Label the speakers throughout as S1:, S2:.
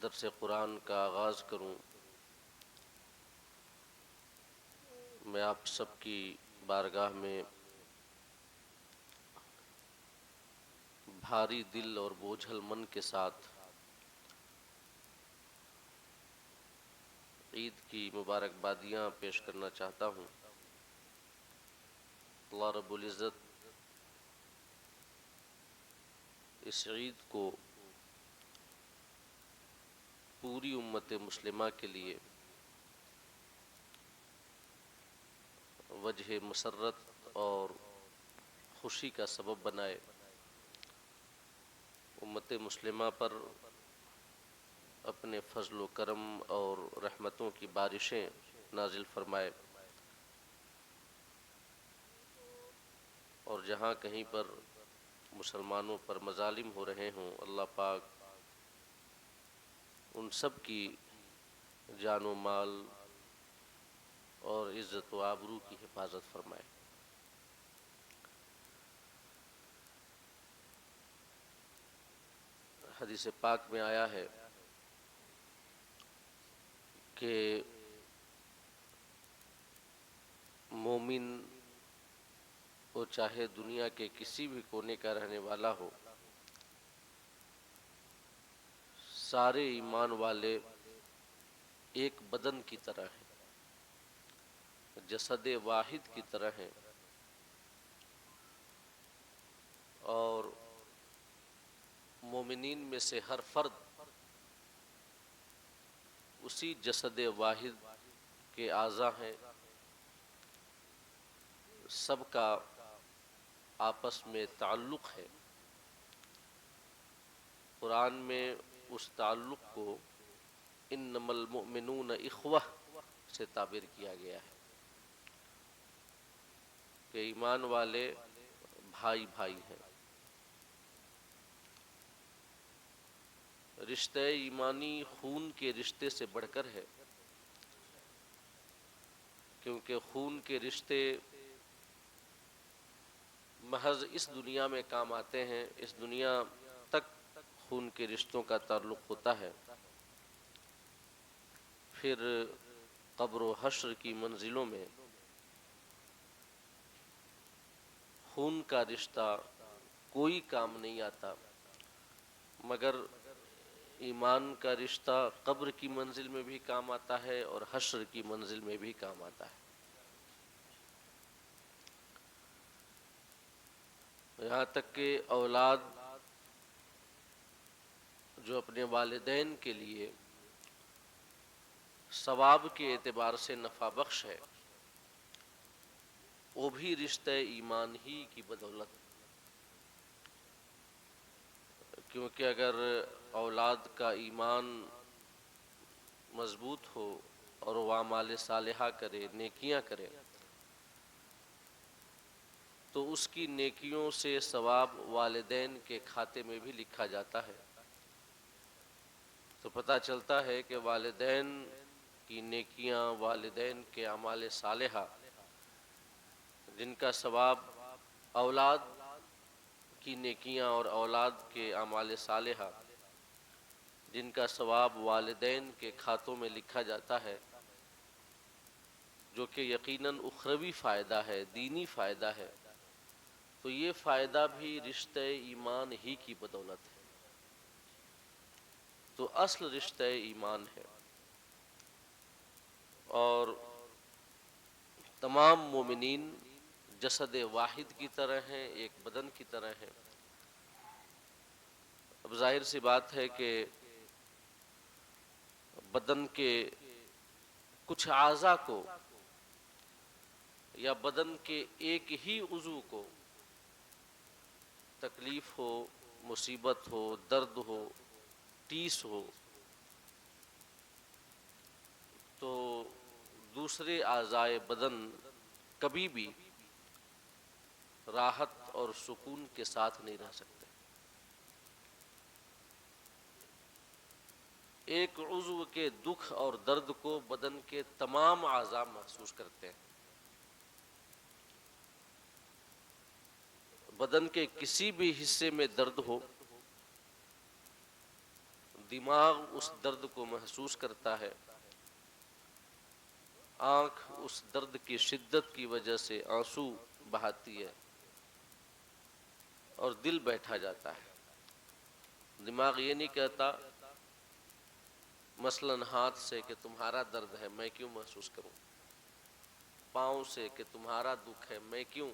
S1: درس قرآن کا آغاز کروں، میں آپ سب کی بارگاہ میں بھاری دل اور بوجھل من کے ساتھ عید کی مبارکبادیاں پیش کرنا چاہتا ہوں۔ اللہ رب العزت اس عید کو پوری امت مسلمہ کے لیے وجہ مسرت اور خوشی کا سبب بنائے، امت مسلمہ پر اپنے فضل و کرم اور رحمتوں کی بارشیں نازل فرمائے، اور جہاں کہیں پر مسلمانوں پر مظالم ہو رہے ہوں، اللہ پاک ان سب کی جان و مال اور عزت و آبرو کی حفاظت فرمائے۔ حدیث پاک میں آیا ہے کہ مومن وہ چاہے دنیا کے کسی بھی کونے کا رہنے والا ہو، سارے ایمان والے ایک بدن کی طرح ہیں، جسد واحد کی طرح ہیں، اور مومنین میں سے ہر فرد اسی جسد واحد کے اعضاء ہیں، سب کا آپس میں تعلق ہے۔ قرآن میں اس تعلق کو انما المؤمنون اخوہ سے تعبیر کیا گیا ہے کہ ایمان والے بھائی بھائی ہیں۔ رشتہ ایمانی خون کے رشتے سے بڑھ کر ہے، کیونکہ خون کے رشتے محض اس دنیا میں کام آتے ہیں، اس دنیا تک خون کے رشتوں کا تعلق ہوتا ہے، پھر قبر و حشر کی منزلوں میں خون کا رشتہ کوئی کام نہیں آتا، مگر ایمان کا رشتہ قبر کی منزل میں بھی کام آتا ہے اور حشر کی منزل میں بھی کام آتا ہے۔ یہاں تک کہ اولاد جو اپنے والدین کے لیے ثواب کے اعتبار سے نفع بخش ہے، وہ بھی رشتہ ایمان ہی کی بدولت، کیونکہ اگر اولاد کا ایمان مضبوط ہو اور وہ اعمال صالحہ کرے، نیکیاں کرے، تو اس کی نیکیوں سے ثواب والدین کے کھاتے میں بھی لکھا جاتا ہے۔ تو پتہ چلتا ہے کہ والدین کی نیکیاں، والدین کے اعمال صالحہ، جن کا ثواب اولاد کی نیکیاں اور اولاد کے اعمال صالحہ جن کا ثواب والدین کے کھاتوں میں لکھا جاتا ہے، جو کہ یقیناً اخروی فائدہ ہے، دینی فائدہ ہے، تو یہ فائدہ بھی رشتہ ایمان ہی کی بدولت ہے۔ تو اصل رشتہ ایمان ہے، اور تمام مومنین جسد واحد کی طرح ہیں، ایک بدن کی طرح ہیں۔ اب ظاہر سی بات ہے کہ بدن کے کچھ اعضاء کو یا بدن کے ایک ہی عضو کو تکلیف ہو، مصیبت ہو، درد ہو، ٹیس ہو، تو دوسرے اعضائے بدن کبھی بھی راحت اور سکون کے ساتھ نہیں رہ سکتے۔ ایک عضو کے دکھ اور درد کو بدن کے تمام اعضاء محسوس کرتے ہیں۔ بدن کے کسی بھی حصے میں درد ہو، دماغ اس درد کو محسوس کرتا ہے، آنکھ اس درد کی شدت کی وجہ سے آنسو بہاتی ہے اور دل بیٹھا جاتا ہے۔ دماغ یہ نہیں کہتا مثلاً ہاتھ سے کہ تمہارا درد ہے میں کیوں محسوس کروں، پاؤں سے کہ تمہارا دکھ ہے میں کیوں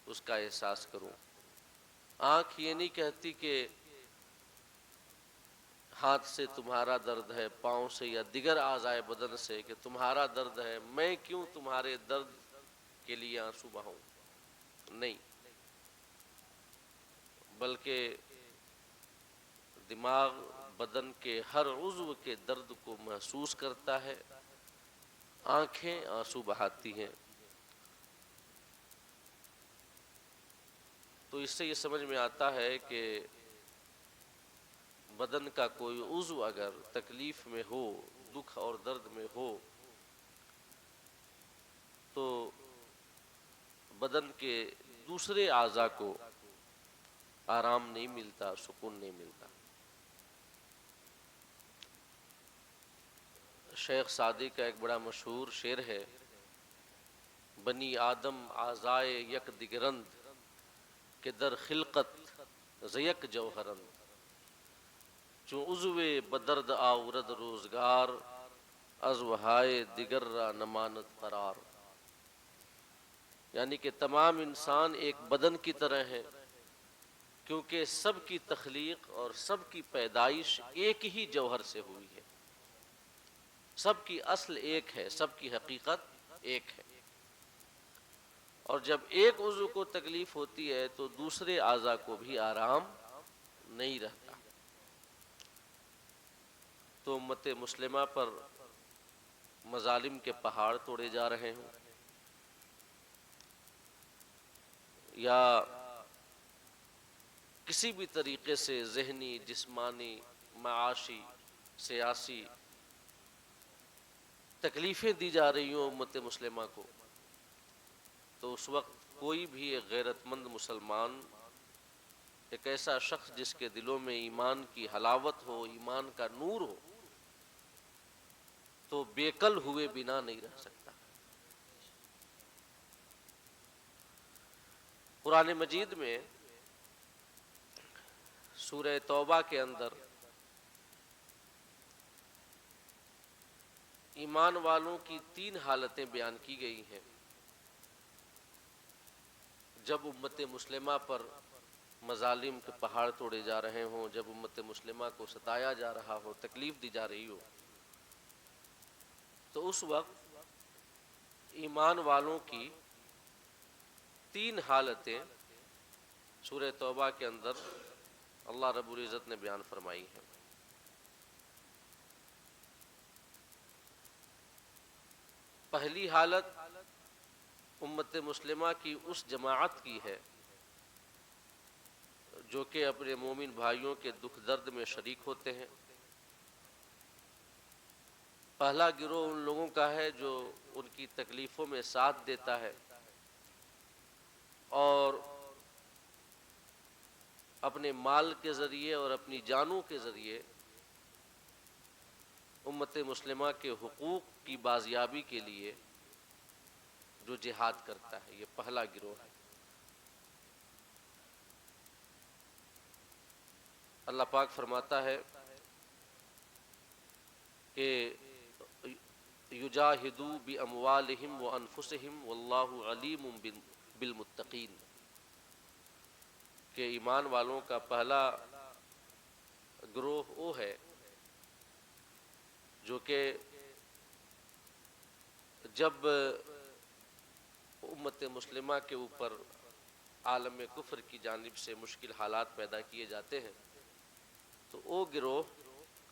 S1: اس کا احساس کروں، آنکھ یہ نہیں کہتی کہ ہاتھ سے تمہارا درد ہے، پاؤں سے یا دیگر اعضائے بدن سے کہ تمہارا درد ہے میں کیوں تمہارے درد کے لیے آنسو بہاؤں، نہیں، بلکہ دماغ بدن کے ہر عضو کے درد کو محسوس کرتا ہے، آنکھیں آنسو بہاتی ہیں۔ تو اس سے یہ سمجھ میں آتا ہے کہ بدن کا کوئی عضو اگر تکلیف میں ہو، دکھ اور درد میں ہو، تو بدن کے دوسرے اعضاء کو آرام نہیں ملتا، سکون نہیں ملتا۔ شیخ سعدی کا ایک بڑا مشہور شعر ہے، بنی آدم اعضائے یک دگرند کہ در خلقت ز یک جوہرند، چون عضو بدرد آورد روزگار از وہائے دیگر را نماند قرار، یعنی کہ تمام انسان ایک بدن کی طرح ہیں، کیونکہ سب کی تخلیق اور سب کی پیدائش ایک ہی جوہر سے ہوئی ہے، سب کی اصل ایک ہے، سب کی حقیقت ایک ہے، اور جب ایک عضو کو تکلیف ہوتی ہے تو دوسرے اعضاء کو بھی آرام نہیں رہتا۔ تو امت مسلمہ پر مظالم کے پہاڑ توڑے جا رہے ہوں، یا کسی بھی طریقے سے ذہنی، جسمانی، معاشی، سیاسی تکلیفیں دی جا رہی ہوں امت مسلمہ کو، تو اس وقت کوئی بھی ایک غیرت مند مسلمان، ایک ایسا شخص جس کے دلوں میں ایمان کی حلاوت ہو، ایمان کا نور ہو، تو بے کل ہوئے بنا نہیں رہ سکتا۔ قرآن مجید میں سورہ توبہ کے اندر ایمان والوں کی 3 حالتیں بیان کی گئی ہیں جب امت مسلمہ پر مظالم کے پہاڑ توڑے جا رہے ہوں، جب امت مسلمہ کو ستایا جا رہا ہو، تکلیف دی جا رہی ہو، تو اس وقت ایمان والوں کی 3 حالتیں سورہ توبہ کے اندر اللہ رب العزت نے بیان فرمائی ہیں۔ پہلی حالت امت مسلمہ کی اس جماعت کی ہے جو کہ اپنے مومن بھائیوں کے دکھ درد میں شریک ہوتے ہیں۔ پہلا گروہ ان لوگوں کا ہے جو ان کی تکلیفوں میں ساتھ دیتا ہے اور اپنے مال کے ذریعے اور اپنی جانوں کے ذریعے امت مسلمہ کے حقوق کی بازیابی کے لیے جو جہاد کرتا ہے، یہ پہلا گروہ ہے۔ اللہ پاک فرماتا ہے کہ یجاہدوا باموالہم وانفسہم واللہ علیم بالمتقین، کہ ایمان والوں کا پہلا گروہ وہ ہے جو کہ جب امت مسلمہ کے اوپر عالم کفر کی جانب سے مشکل حالات پیدا کیے جاتے ہیں تو وہ گروہ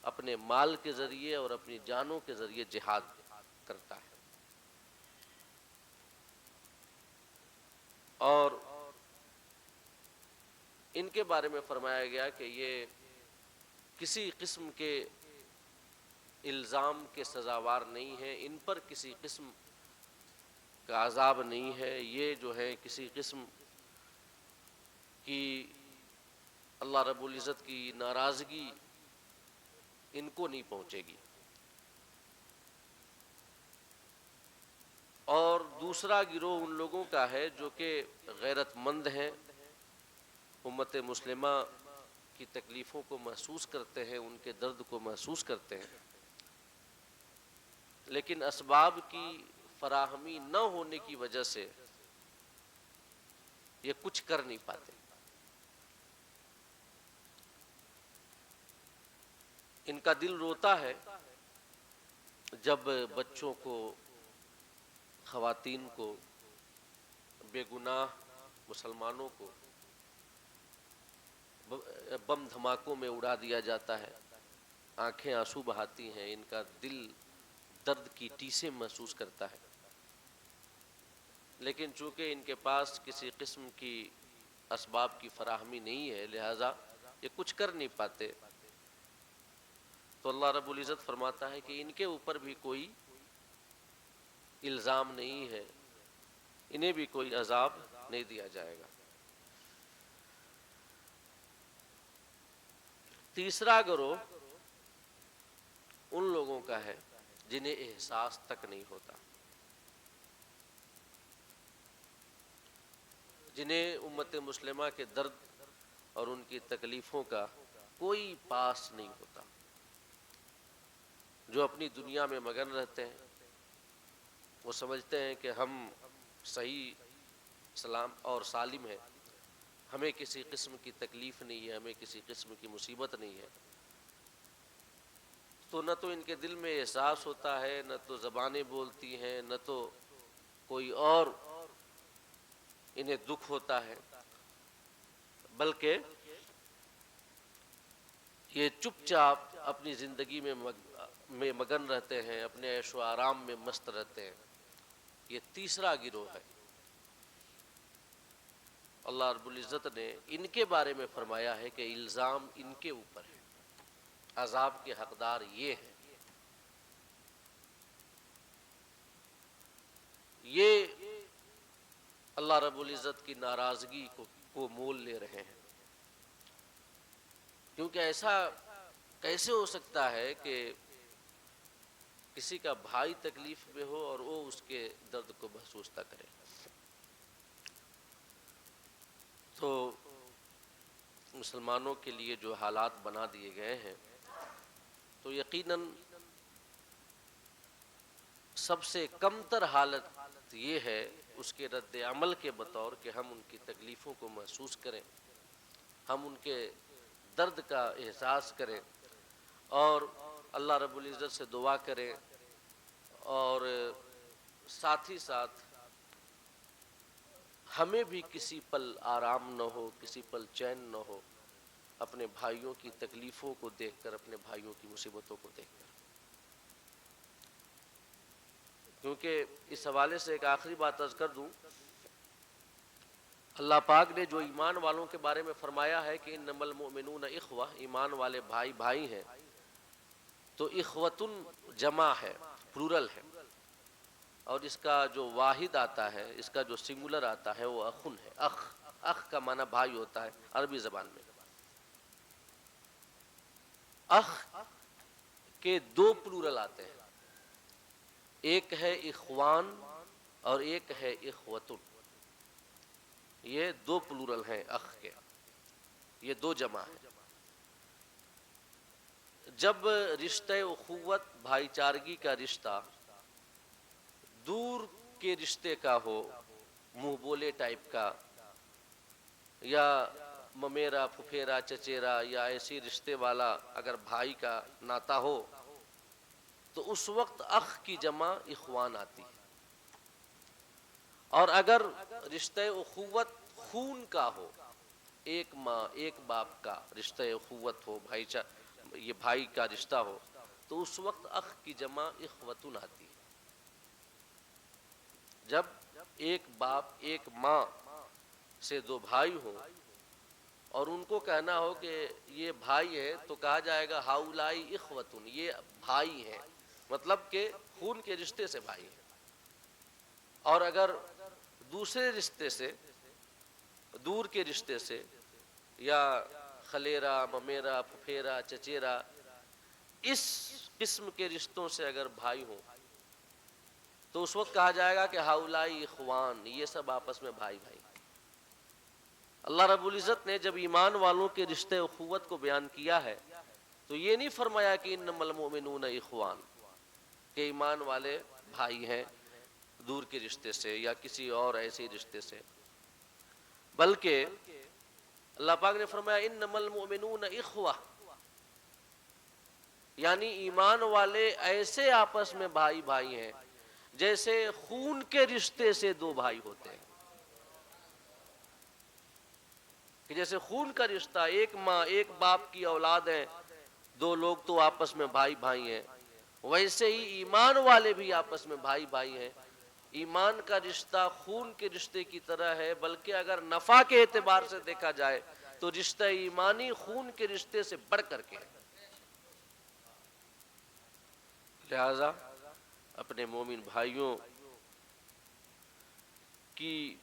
S1: اپنے مال کے ذریعے اور اپنی جانوں کے ذریعے جہاد کرتا ہے، اور ان کے بارے میں فرمایا گیا کہ یہ کسی قسم کے الزام کے سزاوار نہیں ہیں، ان پر کسی قسم کا عذاب نہیں ہے، یہ جو ہے کسی قسم کی اللہ رب العزت کی ناراضگی ان کو نہیں پہنچے گی۔ اور دوسرا گروہ ان لوگوں کا ہے جو کہ غیرت مند ہیں، امت مسلمہ کی تکلیفوں کو محسوس کرتے ہیں، ان کے درد کو محسوس کرتے ہیں، لیکن اسباب کی فراہمی نہ ہونے کی وجہ سے یہ کچھ کر نہیں پاتے۔ ان کا دل روتا ہے جب بچوں کو، خواتین کو، بے گناہ مسلمانوں کو بم دھماکوں میں اڑا دیا جاتا ہے، آنکھیں آنسو بہاتی ہیں، ان کا دل درد کی ٹیسیں محسوس کرتا ہے، لیکن چونکہ ان کے پاس کسی قسم کی اسباب کی فراہمی نہیں ہے، لہذا یہ کچھ کر نہیں پاتے۔ تو اللہ رب العزت فرماتا ہے کہ ان کے اوپر بھی کوئی الزام نہیں ہے، انہیں بھی کوئی عذاب نہیں دیا جائے گا۔ تیسرا گروہ ان لوگوں کا ہے جنہیں احساس تک نہیں ہوتا، جنہیں امت مسلمہ کے درد اور ان کی تکلیفوں کا کوئی پاس نہیں ہوتا، جو اپنی دنیا میں مگن رہتے ہیں۔ وہ سمجھتے ہیں کہ ہم صحیح سلام اور سالم ہیں، ہمیں کسی قسم کی تکلیف نہیں ہے، ہمیں کسی قسم کی مصیبت نہیں ہے۔ تو نہ تو ان کے دل میں احساس ہوتا ہے، نہ تو زبانیں بولتی ہیں، نہ تو کوئی اور انہیں دکھ ہوتا ہے، بلکہ یہ چپ چاپ اپنی زندگی میں مگن رہتے ہیں، اپنے عیش و آرام میں مست رہتے ہیں۔ یہ تیسرا گروہ ہے۔ اللہ رب العزت نے ان کے بارے میں فرمایا ہے کہ الزام ان کے اوپر ہے، عذاب کے حقدار یہ ہیں۔ یہ اللہ رب العزت کی ناراضگی کو مول لے رہے ہیں، کیونکہ ایسا کیسے ہو سکتا ہے کہ کسی کا بھائی تکلیف میں ہو اور وہ اس کے درد کو محسوس نہ کرے۔ تو مسلمانوں کے لیے جو حالات بنا دیے گئے ہیں، تو یقیناً سب سے کم تر حالت یہ ہے اس کے رد عمل کے بطور کہ ہم ان کی تکلیفوں کو محسوس کریں، ہم ان کے درد کا احساس کریں، اور اللہ رب العزت سے دعا کریں، اور ساتھ ہی ساتھ ہمیں بھی کسی پل آرام نہ ہو، کسی پل چین نہ ہو اپنے بھائیوں کی تکلیفوں کو دیکھ کر، اپنے بھائیوں کی مصیبتوں کو دیکھ کر۔ کیونکہ اس حوالے سے ایک آخری بات عرض کر دوں، اللہ پاک نے جو ایمان والوں کے بارے میں فرمایا ہے کہ انما المؤمنون اخوہ، ایمان والے بھائی بھائی ہیں، تو اخوتن جمع ہے، پلورل ہے، اور اس کا جو واحد آتا ہے، اس کا جو سنگولر آتا ہے وہ اخن ہے۔ اخ کا معنی بھائی ہوتا ہے عربی زبان میں۔ اخ کے دو پلورل آتے ہیں، ایک ہے اخوان اور ایک ہے اخوتن، یہ دو پلورل ہیں اخ کے، یہ دو جمع ہیں۔ جب رشتہ اخوت، بھائی چارگی کا رشتہ دور کے رشتے کا ہو، منہ بولے ٹائپ کا، یا ممیرا پھپھیرا چچیرا یا ایسی رشتے والا اگر بھائی کا ناتا ہو، تو اس وقت اخ کی جمع اخوان آتی ہے۔ اور اگر رشتہ اخوت خون کا ہو، ایک ماں ایک باپ کا رشتہ اخوت ہو، یہ بھائی کا رشتہ ہو، تو اس وقت اخ کی جمع اخوتن آتی ہے۔ جب ایک باپ ایک ماں سے دو بھائی ہوں اور ان کو کہنا ہو کہ یہ بھائی ہے، تو کہا جائے گا ہاؤلائی اخوتن، یہ بھائی ہیں، مطلب کہ خون کے رشتے سے بھائی ہیں۔ اور اگر دوسرے رشتے سے، دور کے رشتے سے، یا خلیرا، ممیرا، پھپھیرا، چچیرا، اس قسم کے رشتوں سے اگر بھائی ہوں تو اس وقت کہا جائے گا کہ ہاؤلائی اخوان، یہ سب آپس میں بھائی بھائی۔ اللہ رب العزت نے جب ایمان والوں کے رشتے اخوت کو بیان کیا ہے تو یہ نہیں فرمایا کہ انما المؤمنون اخوان، کہ ایمان والے بھائی ہیں دور کے رشتے سے یا کسی اور ایسے رشتے سے، بلکہ اللہ پاک نے فرمایا انما المؤمنون اخوہ، یعنی ایمان والے ایسے آپس میں بھائی بھائی ہیں جیسے خون کے رشتے سے دو بھائی ہوتے ہیں، کہ جیسے خون کا رشتہ، ایک ماں ایک باپ کی اولاد ہیں، دو لوگ تو آپس میں بھائی بھائی ہیں، ویسے ہی ایمان والے بھی آپس میں بھائی بھائی ہیں۔ ایمان کا رشتہ خون کے رشتے کی طرح ہے، بلکہ اگر نفع کے اعتبار سے دیکھا جائے تو رشتہ ایمانی خون کے رشتے سے بڑھ کر کے ہے۔ لہذا اپنے مومن بھائیوں کی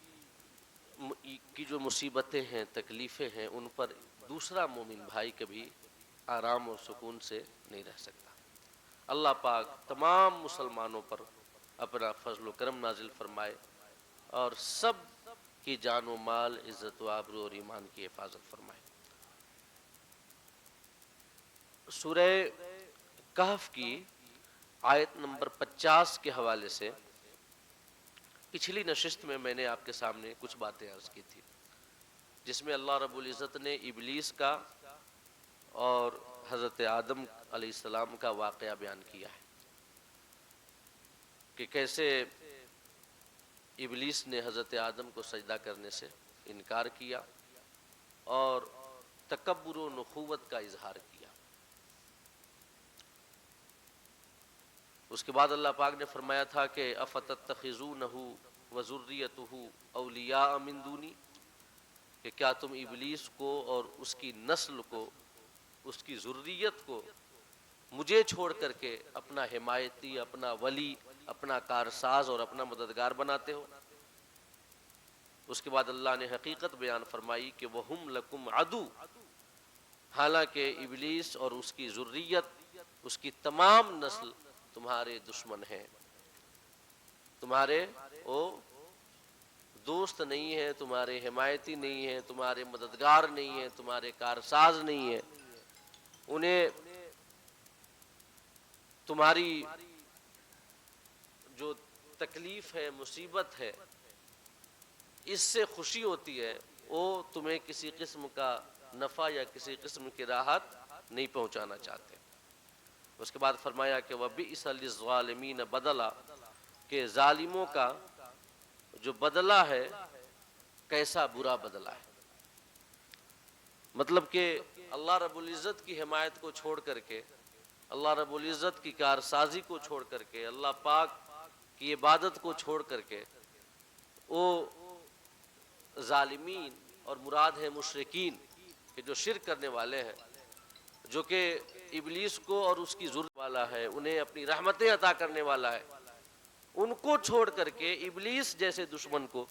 S1: جو مصیبتیں ہیں، تکلیفیں ہیں، ان پر دوسرا مومن بھائی کبھی آرام اور سکون سے نہیں رہ سکتا۔ اللہ پاک تمام مسلمانوں پر اپنا فضل و کرم نازل فرمائے اور سب کی جان و مال، عزت و آبرو اور ایمان کی حفاظت فرمائے۔ سورہ کہف کی آیت نمبر 50 کے حوالے سے پچھلی نشست میں نے آپ کے سامنے کچھ باتیں عرض کی تھی، جس میں اللہ رب العزت نے ابلیس کا اور حضرت آدم علیہ السلام کا واقعہ بیان کیا ہے کہ کیسے ابلیس نے حضرت آدم کو سجدہ کرنے سے انکار کیا اور تکبر و نخوت کا اظہار کیا۔ اس کے بعد اللہ پاک نے فرمایا تھا کہ افتتخذونہ وذریتہ اولیاء من دونی، کہ کیا تم ابلیس کو اور اس کی نسل کو، اس کی ذریت کو مجھے چھوڑ کر کے اپنا حمایتی، اپنا ولی، اپنا کارساز اور اپنا مددگار بناتے ہو؟ اس کے بعد اللہ نے حقیقت بیان فرمائی کہ وَهُمْ لَكُمْ عَدُوٌ، حالانکہ ابلیس اور اس کی ذریت، اس کی تمام نسل تمہارے دشمن ہیں، تمہارے وہ دوست نہیں ہیں، تمہارے حمایتی نہیں ہیں، تمہارے مددگار نہیں ہیں، تمہارے کارساز نہیں ہیں۔ انہیں تمہاری جو تکلیف ہے، مصیبت ہے، اس سے خوشی ہوتی ہے، وہ تمہیں کسی قسم کا نفع یا کسی قسم کی راحت نہیں پہنچانا چاہتے۔ اس کے بعد فرمایا کہ وَبِئْسَ لِلظَّالِمِينَ بَدَلًا، کہ ظالموں کا جو بدلہ ہے کیسا برا بدلہ ہے۔ مطلب کہ اللہ رب العزت کی حمایت کو چھوڑ کر کے، اللہ رب العزت کی کارسازی کو چھوڑ کر کے، اللہ پاک کی عبادت کو چھوڑ کر کے وہ ظالمین، اور مراد ہے مشرکین، کہ جو شرک کرنے والے ہیں، جو کہ ابلیس کو اور اس کی ذریت والا ہے، انہیں اپنی رحمتیں عطا کرنے والا ہے، ان کو چھوڑ کر کے ابلیس جیسے دشمن کو،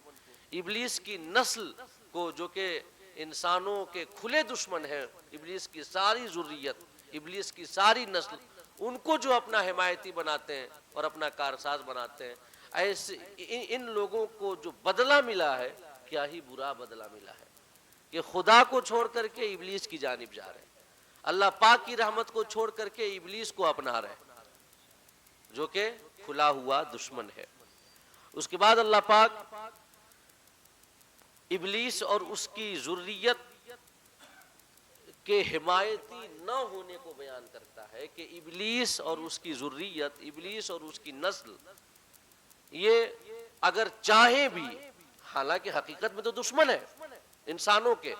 S1: ابلیس کی نسل کو، جو کہ انسانوں کے کھلے دشمن ہیں، ابلیس کی ساری ذریت، ابلیس کی ساری نسل، ان کو جو اپنا حمایتی بناتے ہیں اور اپنا کارساز بناتے ہیں، ایسے ان لوگوں کو جو بدلہ ملا ہے، کیا ہی برا بدلہ ملا ہے کہ خدا کو چھوڑ کر کے ابلیس کی جانب جا رہے ہیں، اللہ پاک کی رحمت کو چھوڑ کر کے ابلیس کو اپنا رہے ہیں، جو کہ کھلا ہوا دشمن ہے۔ اس کے بعد اللہ پاک ابلیس اور اس کی ذریت کے حمایتی نہ ہونے کو بیان کرتا ہے کہ ابلیس اور اس کی ذریت، ابلیس اور اس کی نسل، یہ اگر چاہے بھی، حالانکہ حقیقت میں تو دشمن ہے انسانوں کے،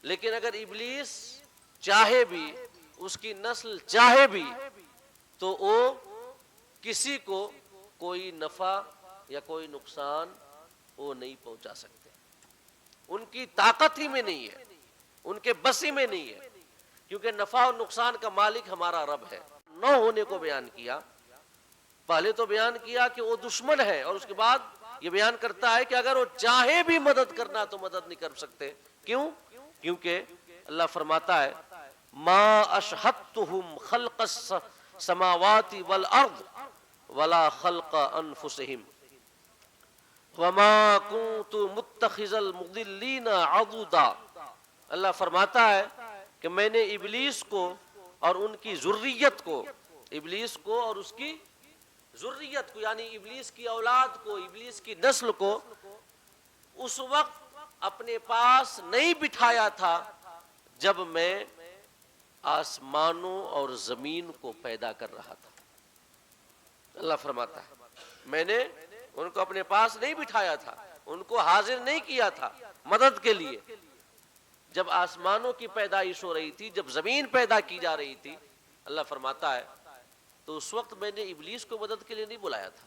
S1: لیکن اگر ابلیس چاہے بھی، اس کی نسل چاہے بھی، تو وہ کسی کو کوئی نفع یا کوئی نقصان وہ نہیں پہنچا سکتے، ان کی طاقت ہی میں نہیں ہے، ان کے بس ہی میں نہیں ہے، کیونکہ نفع اور نقصان کا مالک ہمارا رب ہے۔ نہ ہونے کو بیان کیا، پہلے تو بیان کیا کہ وہ دشمن ہے، اور اس کے بعد یہ بیان کرتا ہے کہ اگر وہ چاہے بھی مدد کرنا تو مدد نہیں کر سکتے۔ کیوں؟ کیونکہ اللہ فرماتا ہے ما اشہدت اشهدتهم خلق السماوات والارض ولا خلق انفسهم وما كنت متخذ المضلین عضدا. اللہ فرماتا ہے کہ میں نے ابلیس کو اور ان کی ذریت کو، ابلیس کو اور اس کی ذریت کو یعنی ابلیس کی اولاد کو، ابلیس کی نسل کو اس وقت اپنے پاس نہیں بٹھایا تھا جب میں آسمانوں اور زمین کو پیدا کر رہا تھا. اللہ فرماتا ہے میں نے ان کو اپنے پاس نہیں بٹھایا تھا، ان کو حاضر نہیں کیا تھا مدد کے لیے. جب آسمانوں کی پیدائش ہو رہی تھی، جب زمین پیدا کی جا رہی تھی، اللہ فرماتا ہے تو اس وقت میں نے ابلیس کو مدد کے لیے نہیں بلایا تھا،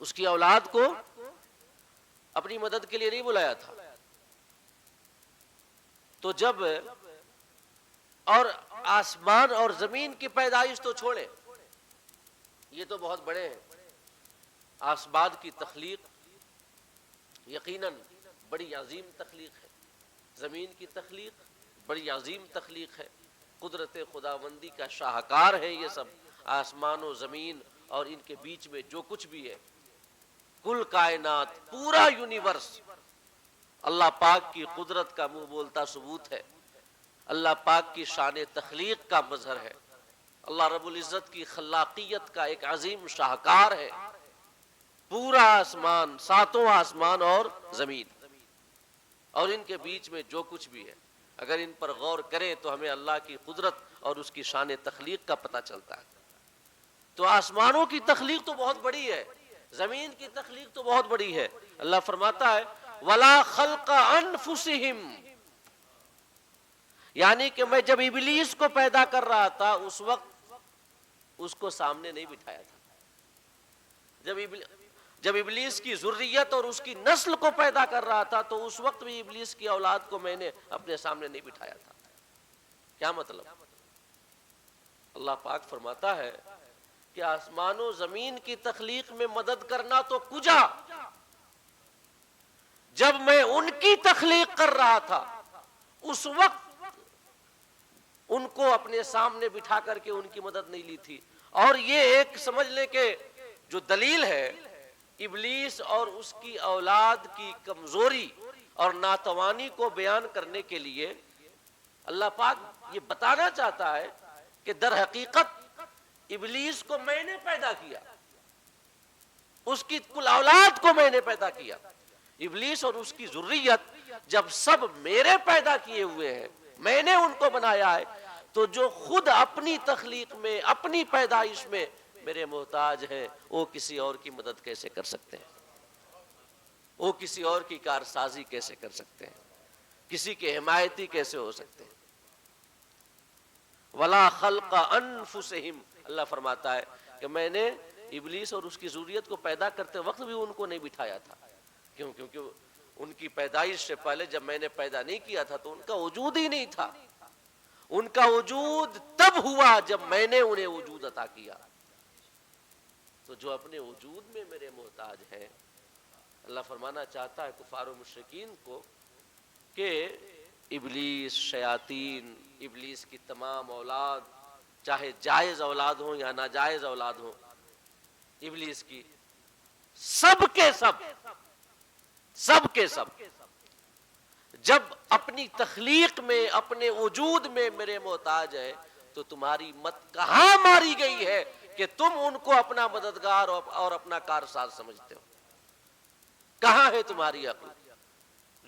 S1: اس کی اولاد کو اپنی مدد کے لیے نہیں بلایا تھا. تو جب اور آسمان اور زمین کی پیدائش تو چھوڑے، یہ تو بہت بڑے ہیں. آسمان کی تخلیق یقیناً بڑی عظیم تخلیق ہے، زمین کی تخلیق بڑی عظیم تخلیق ہے. قدرت خداوندی کا شاہکار ہے یہ سب، آسمان و زمین اور ان کے بیچ میں جو کچھ بھی ہے، کل کائنات، پورا یونیورس اللہ پاک کی قدرت کا منہ بولتا ثبوت ہے، اللہ پاک کی شان تخلیق کا مظہر ہے، اللہ رب العزت کی خلاقیت کا ایک عظیم شاہکار ہے. پورا آسمان، ساتوں آسمان اور زمین اور ان کے بیچ میں جو کچھ بھی ہے، اگر ان پر غور کریں تو ہمیں اللہ کی قدرت اور اس کی شان تخلیق کا پتہ چلتا ہے. تو آسمانوں کی تخلیق تو بہت بڑی ہے، زمین کی تخلیق تو بہت بڑی ہے. اللہ فرماتا ہے وَلَا خَلْقَ أَنفُسِهِمْ، یعنی کہ میں جب ابلیس کو پیدا کر رہا تھا اس وقت اس کو سامنے نہیں بٹھایا تھا. جب ابلیس کی ذریت اور اس کی نسل کو پیدا کر رہا تھا تو اس وقت بھی ابلیس کی اولاد کو میں نے اپنے سامنے نہیں بٹھایا تھا. کیا مطلب؟ اللہ پاک فرماتا ہے کہ آسمان و زمین کی تخلیق میں مدد کرنا تو کجا، جب میں ان کی تخلیق کر رہا تھا اس وقت ان کو اپنے سامنے بٹھا کر کے ان کی مدد نہیں لی تھی. اور یہ ایک سمجھ لیں کہ جو دلیل ہے ابلیس اور اس کی اولاد کی کمزوری اور ناتوانی کو بیان کرنے کے لیے اللہ پاک یہ بتانا چاہتا ہے کہ در حقیقت ابلیس کو میں نے پیدا کیا، اس کی کل اولاد کو میں نے پیدا کیا. ابلیس اور اس کی ذریت جب سب میرے پیدا کیے ہوئے ہیں، میں نے ان کو بنایا ہے، تو جو خود اپنی تخلیق میں، اپنی پیدائش میں میرے محتاج ہیں، وہ کسی اور کی مدد کیسے کر سکتے ہیں؟ وہ کسی اور کی کارسازی کیسے کر سکتے ہیں؟ کسی کے حمایتی کیسے ہو سکتے ہیں؟ وَلَا خَلْقَ أَنفُسِهِمْ، اللہ فرماتا ہے کہ میں نے ابلیس اور اس کی ذریت کو پیدا کرتے وقت بھی ان کو نہیں بٹھایا تھا. کیوں؟ کیونکہ ان کی پیدائش سے پہلے جب میں نے پیدا نہیں کیا تھا تو ان کا وجود ہی نہیں تھا. ان کا وجود تب ہوا جب میں نے انہیں وجود عطا کیا. تو جو اپنے وجود میں میرے محتاج ہیں، اللہ فرمانا چاہتا ہے کفار و مشرکین کو کہ ابلیس، شیاطین، ابلیس کی تمام اولاد، چاہے جائز اولاد ہوں یا ناجائز اولاد ہوں ابلیس کی، سب کے سب جب اپنی تخلیق میں، اپنے وجود میں میرے محتاج ہے تو تمہاری مت کہاں ماری گئی ہے کہ تم ان کو اپنا مددگار اور اپنا کارساز سمجھتے ہو؟ کہاں ہے تمہاری عقل؟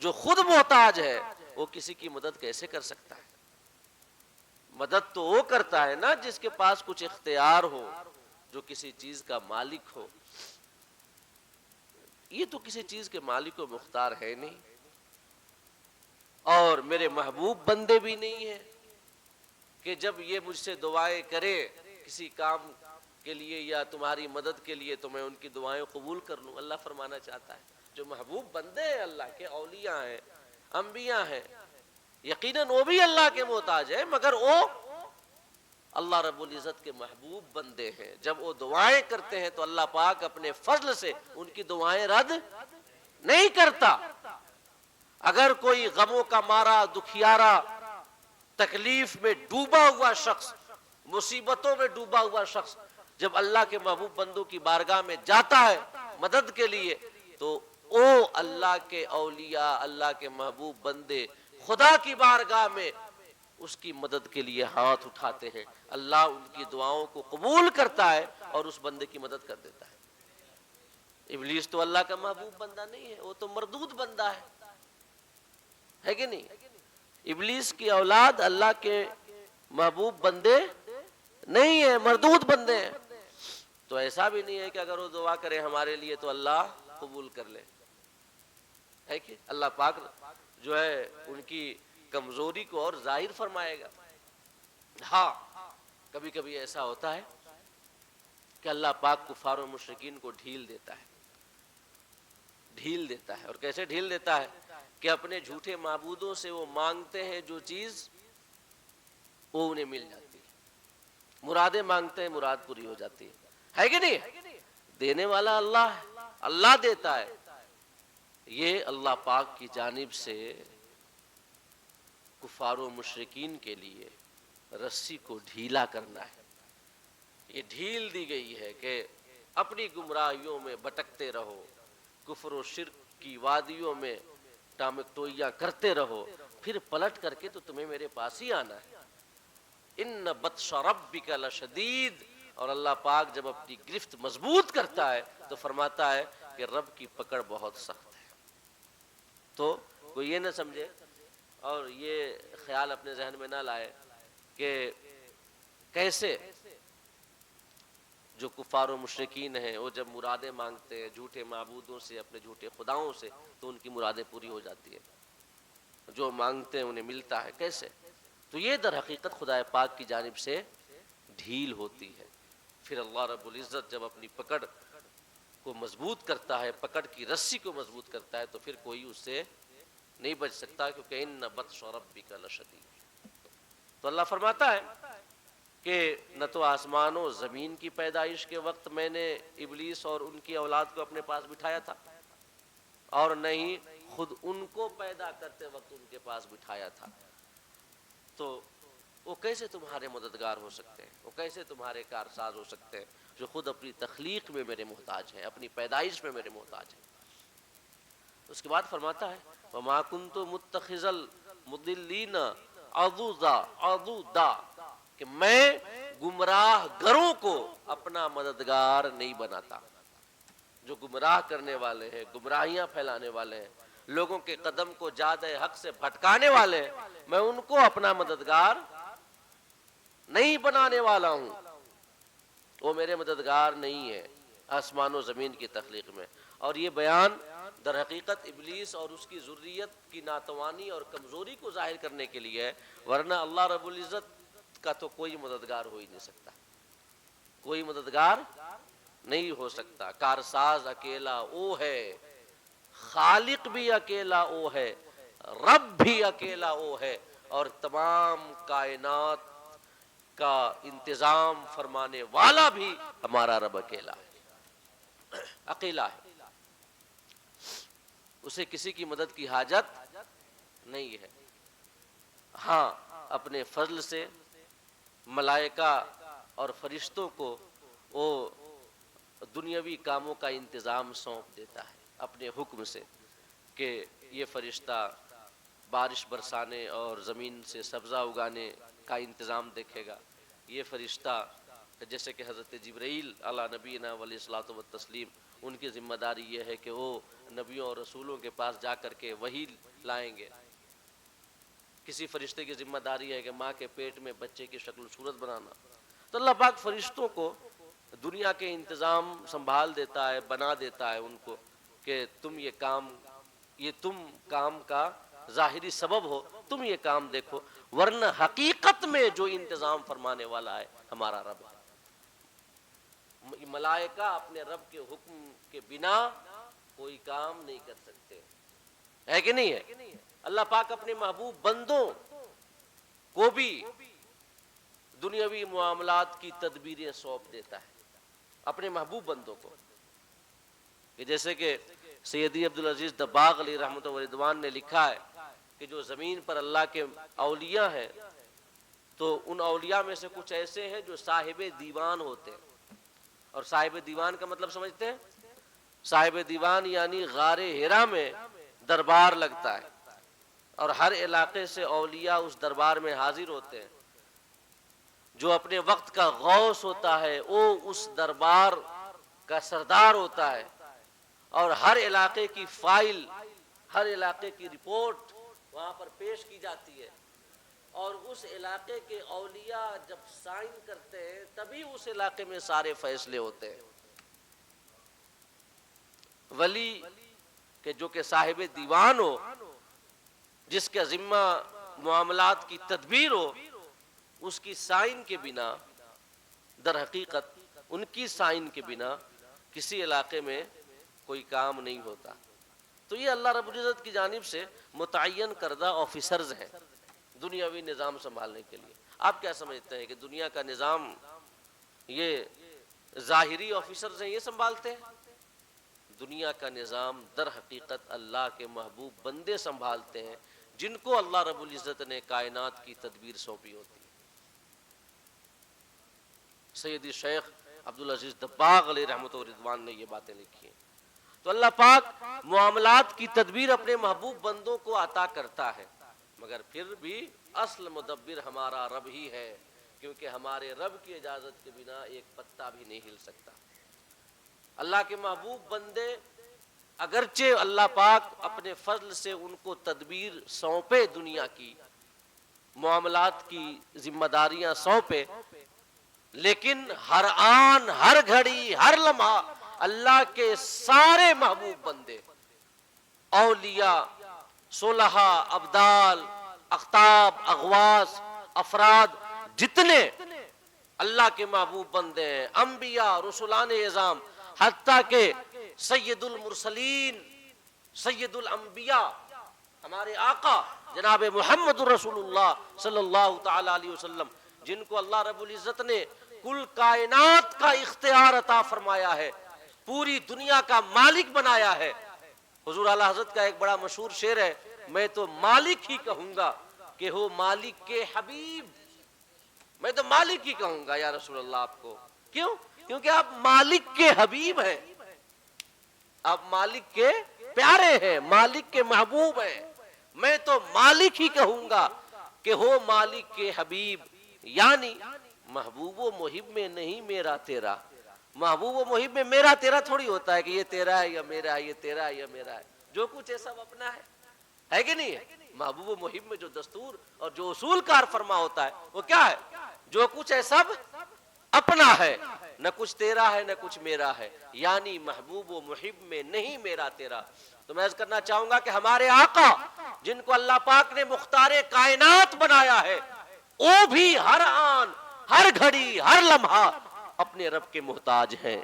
S1: جو خود محتاج ہے وہ کسی کی مدد کیسے کر سکتا ہے؟ مدد تو وہ کرتا ہے نا جس کے پاس کچھ اختیار ہو، جو کسی چیز کا مالک ہو. یہ تو کسی چیز کے مالک و مختار ہے نہیں، اور میرے محبوب بندے بھی نہیں ہیں کہ جب یہ مجھ سے دعائیں کرے کسی کام کے لیے یا تمہاری مدد کے لیے تو میں ان کی دعائیں قبول کر لوں. اللہ فرمانا چاہتا ہے جو محبوب بندے ہیں، اللہ کے اولیاء ہیں، انبیاء ہیں، یقیناً وہ بھی اللہ کے محتاج ہیں، مگر وہ اللہ رب العزت کے محبوب بندے ہیں. جب وہ دعائیں کرتے ہیں تو اللہ پاک اپنے فضل سے ان کی دعائیں رد نہیں کرتا. اگر کوئی غموں کا مارا دکھیارا تکلیف میں ڈوبا ہوا شخص، مصیبتوں میں ڈوبا ہوا شخص جب اللہ کے محبوب بندوں کی بارگاہ میں جاتا ہے مدد کے لیے، تو او اللہ کے اولیاء، اللہ کے محبوب بندے خدا کی بارگاہ میں اس کی مدد کے لیے ہاتھ اٹھاتے ہیں، اللہ ان کی دعاؤں کو قبول کرتا ہے اور اس بندے کی مدد کر دیتا ہے۔ ابلیس تو اللہ کا محبوب بندہ نہیں ہے، وہ تو مردود بندہ ہے کہ نہیں؟ ابلیس کی اولاد اللہ کے محبوب بندے نہیں ہیں، مردود بندے ہیں۔ تو ایسا بھی نہیں ہے کہ اگر وہ دعا کرے ہمارے لیے تو اللہ قبول کر لے، ہے کہ اللہ پاک جو ہے ان کی کمزوری کو اور ظاہر فرمائے گا۔ ہاں کبھی کبھی ایسا ہوتا ہے کہ اللہ پاک کفار و مشرکین کو ڈھیل دیتا ہے، ڈھیل دیتا ہے۔ اور کیسے ڈھیل دیتا ہے؟ کہ اپنے جھوٹے معبودوں سے وہ مانگتے ہیں جو چیز، وہ انہیں مل جاتی ہے، مرادیں مانگتے ہیں، مراد پوری ہو جاتی ہے کہ نہیں؟ دینے والا اللہ ہے، اللہ دیتا ہے۔ یہ اللہ پاک کی جانب سے کفار و مشرکین کے لیے رسی کو ڈھیلا کرنا ہے۔ یہ ڈھیل دی گئی ہے کہ اپنی گمراہیوں میں بھٹکتے رہو، کفر و شرک کی وادیوں میں ٹامک ٹوئیاں کرتے رہو، پھر پلٹ کر کے تو تمہیں میرے پاس ہی آنا ہے۔ ان بطش ربک لشدید، اور اللہ پاک جب اپنی گرفت مضبوط کرتا ہے تو فرماتا ہے کہ رب کی پکڑ بہت سخت ہے۔ تو کوئی یہ نہ سمجھے اور یہ خیال اپنے ذہن میں نہ لائے کہ کیسے جو کفار و مشرکین ہیں وہ جب مرادیں مانگتے ہیں جھوٹے معبودوں سے، اپنے جھوٹے خداؤں سے، تو ان کی مرادیں پوری ہو جاتی ہیں، جو مانگتے ہیں انہیں ملتا ہے۔ کیسے؟ تو یہ در حقیقت خدا پاک کی جانب سے ڈھیل ہوتی ہے۔ پھر اللہ رب العزت جب اپنی پکڑ کو مضبوط کرتا ہے، پکڑ کی رسی کو مضبوط کرتا ہے، تو پھر کوئی اس سے نہیں بچ سکتا، کیونکہ ان بطش ربک لشدید۔ تو اللہ فرماتا ہے کہ نہ تو آسمان و زمین کی پیدائش کے وقت میں نے ابلیس اور ان کی اولاد کو اپنے پاس بٹھایا تھا، اور نہ ہی خود ان کو پیدا کرتے وقت ان کے پاس بٹھایا تھا۔ تو وہ کیسے تمہارے مددگار ہو سکتے ہیں؟ وہ کیسے تمہارے کارساز ہو سکتے ہیں جو خود اپنی تخلیق میں میرے محتاج ہیں، اپنی پیدائش میں میرے محتاج ہیں؟ اس کے بعد فرماتا ہے وَمَا كُنْتُ مُتَّخِذَ الْمُضِلِّينَ عَضُدًا، کہ میں گمراہ گروں کو اپنا مددگار نہیں بناتا۔ جو گمراہ کرنے والے ہیں، گمراہیاں پھیلانے والے ہیں، لوگوں کے قدم کو جادہ حق سے بھٹکانے والے ہیں، میں ان کو اپنا مددگار نہیں بنانے والا ہوں۔ وہ میرے مددگار نہیں ہے آسمان و زمین کی تخلیق میں۔ اور یہ بیان در حقیقت ابلیس اور اس کی ذریت کی ناتوانی اور کمزوری کو ظاہر کرنے کے لیے ہے، ورنہ اللہ رب العزت کا تو کوئی مددگار ہو ہی نہیں سکتا، کوئی مددگار نہیں ہو سکتا۔ کارساز اکیلا وہ ہے، خالق بھی اکیلا وہ ہے، رب بھی اکیلا وہ ہے، اور تمام کائنات کا انتظام فرمانے والا بھی ہمارا رب اکیلا ہے، اکیلا ہے۔ اسے کسی کی مدد کی حاجت نہیں ہے۔ ہاں اپنے فضل سے ملائکہ اور فرشتوں کو وہ دنیاوی کاموں کا انتظام سونپ دیتا ہے اپنے حکم سے، کہ یہ فرشتہ بارش برسانے اور زمین سے سبزہ اگانے کا انتظام دیکھے گا، یہ فرشتہ جیسے کہ حضرت جبرائیل علی نبینا علیہ الصلوۃ والتسلیم، ان کی ذمہ داری یہ ہے کہ وہ نبیوں اور رسولوں کے پاس جا کر کے وحی لائیں گے۔ کسی فرشتے کی ذمہ داری ہے کہ ماں کے پیٹ میں بچے کی شکل و صورت بنانا۔ تو اللہ پاک فرشتوں کو دنیا کے انتظام سنبھال دیتا ہے، بنا دیتا ہے ان کو، کہ تم یہ کام کا ظاہری سبب ہو، تم یہ کام دیکھو، ورنہ حقیقت میں جو انتظام فرمانے والا ہے ہمارا رب ہے۔ ملائکہ اپنے رب کے حکم کے بنا کوئی کام نہیں کر سکتے، ہے کہ نہیں ہے؟ اللہ پاک اپنے محبوب بندوں کو بھی دنیاوی معاملات کی تدبیریں سونپ دیتا ہے، اپنے محبوب بندوں کو، کہ جیسے کہ سیدی عبدالعزیز دباغ علیہ رحمۃ و رضوان نے لکھا ہے کہ جو زمین پر اللہ کے اولیاء ہیں تو ان اولیاء میں سے کچھ ایسے ہیں جو صاحب دیوان ہوتے ہیں. اور صاحب دیوان کا مطلب سمجھتے ہیں؟ صاحب دیوان یعنی غار ہرا میں دربار لگتا ہے اور ہر علاقے سے اولیاء اس دربار میں حاضر ہوتے ہیں. جو اپنے وقت کا غوث ہوتا ہے وہ اس دربار کا سردار ہوتا ہے اور ہر علاقے کی فائل، ہر علاقے کی رپورٹ وہاں پر پیش کی جاتی ہے اور اس علاقے کے اولیاء جب سائن کرتے ہیں تبھی اس علاقے میں سارے فیصلے ہوتے ہیں. ولی کہ جو کہ صاحب دیوان ہو، جس کا ذمہ معاملات کی تدبیر ہو، اس کی سائن کے بنا، در حقیقت ان کی سائن کے بنا کسی علاقے میں کوئی کام نہیں ہوتا. تو یہ اللہ رب العزت کی جانب سے متعین کردہ آفیسرز ہیں دنیاوی نظام سنبھالنے کے لیے. آپ کیا سمجھتے ہیں کہ دنیا کا نظام یہ ظاہری آفیسرز ہیں یہ سنبھالتے ہیں؟ دنیا کا نظام در حقیقت اللہ کے محبوب بندے سنبھالتے ہیں جن کو اللہ رب العزت نے کائنات کی تدبیر سونپی ہوتی ہے. سیدی شیخ عبدالعزیز دباغ علیہ رحمۃ و رضوان نے یہ باتیں لکھی ہیں. تو اللہ پاک معاملات کی تدبیر اپنے محبوب بندوں کو عطا کرتا ہے، مگر پھر بھی اصل مدبر ہمارا رب ہی ہے، کیونکہ ہمارے رب کی اجازت کے بنا ایک پتا بھی نہیں ہل سکتا. اللہ کے محبوب بندے اگرچہ اللہ پاک اپنے فضل سے ان کو تدبیر سونپے، دنیا کی معاملات کی ذمہ داریاں سونپے، لیکن ہر آن، ہر گھڑی، ہر لمحہ اللہ کے سارے محبوب بندے، اولیاء، صلحاء، ابدال، اقطاب، اغواس، افراد، جتنے اللہ کے محبوب بندے ہیں، انبیاء، رسولان اعظام، حتیٰ کہ سید المرسلین، سید الانبیاء، ہمارے آقا جناب محمد رسول اللہ صلی اللہ تعالی علیہ وسلم، جن کو اللہ رب العزت نے کل کائنات کا اختیار عطا فرمایا ہے، پوری دنیا کا مالک بنایا ہے. حضور اعلی حضرت کا ایک بڑا مشہور شعر ہے، میں تو مالک ہی کہوں گا کہ ہو مالک کے حبیب. میں تو مالک ہی کہوں گا یا رسول اللہ آپ کو. کیوں؟ کیونکہ آپ مالک کے حبیب ہیں، آپ مالک کے پیارے ہیں، مالک کے محبوب ہیں. میں تو مالک ہی کہوں گا کہ ہو مالک کے حبیب، یعنی محبوب و محب میں نہیں میرا تیرا. محبوب و محب میں میرا تیرا تھوڑی ہوتا ہے کہ یہ تیرا ہے یا میرا ہے، یہ تیرا ہے یا میرا ہے. جو کچھ ہے سب اپنا ہے کہ نہیں ہے؟ محبوب و محب میں جو دستور اور جو اصول کار فرما ہوتا ہے وہ کیا ہے؟ جو کچھ ہے سب اپنا ہے، نہ کچھ تیرا ہے نہ کچھ میرا ہے، یعنی محبوب و محب میں نہیں میرا تیرا. تو میں عرض کرنا چاہوں گا کہ ہمارے آقا جن کو اللہ پاک نے مختار کائنات بنایا ہے، وہ بھی ہر آن، ہر گھڑی، ہر لمحہ اپنے رب کے محتاج ہیں،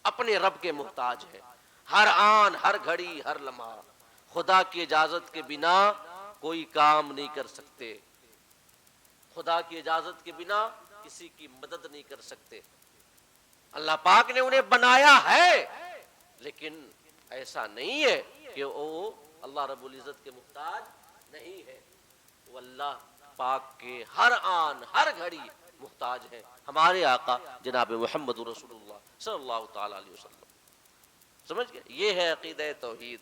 S1: اپنے رب کے محتاج ہیں. ہر آن، ہر گھڑی، ہر لمحہ خدا کی اجازت کے بنا کوئی کام نہیں کر سکتے، خدا کی اجازت کے بنا کسی کی مدد نہیں کر سکتے. اللہ پاک نے انہیں بنایا ہے، لیکن ایسا نہیں ہے کہ وہ اللہ رب العزت کے محتاج نہیں ہے. وہ اللہ پاک کے ہر آن، ہر گھڑی محتاج ہیں. ہمارے آقا جناب محمد رسول اللہ صلی اللہ تعالی علیہ وسلم. سمجھ گئے؟ یہ ہے عقیدہ توحید.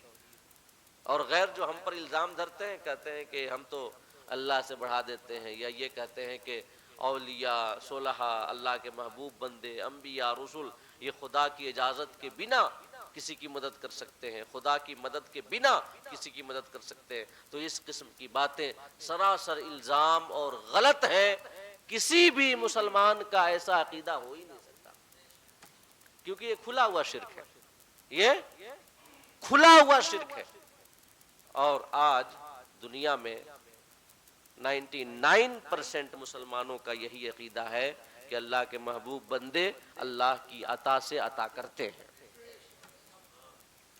S1: اور غیر جو ہم پر الزام دھرتے ہیں، کہتے ہیں کہ ہم تو اللہ سے بڑھا دیتے ہیں، یا یہ کہتے ہیں کہ اولیاء، صلحاء، اللہ کے محبوب بندے، انبیاء، رسول، یہ خدا کی اجازت کے بنا کسی کی مدد کر سکتے ہیں، خدا کی مدد کے بنا کسی کی مدد کر سکتے ہیں. تو اس قسم کی باتیں سراسر الزام اور غلط ہیں. کسی بھی مسلمان کا ایسا عقیدہ ہو ہی نہیں سکتا، کیونکہ یہ کھلا ہوا شرک ہے، یہ کھلا ہوا شرک ہے. اور آج دنیا میں 99% مسلمانوں کا یہی عقیدہ ہے کہ اللہ کے محبوب بندے اللہ کی عطا سے عطا کرتے ہیں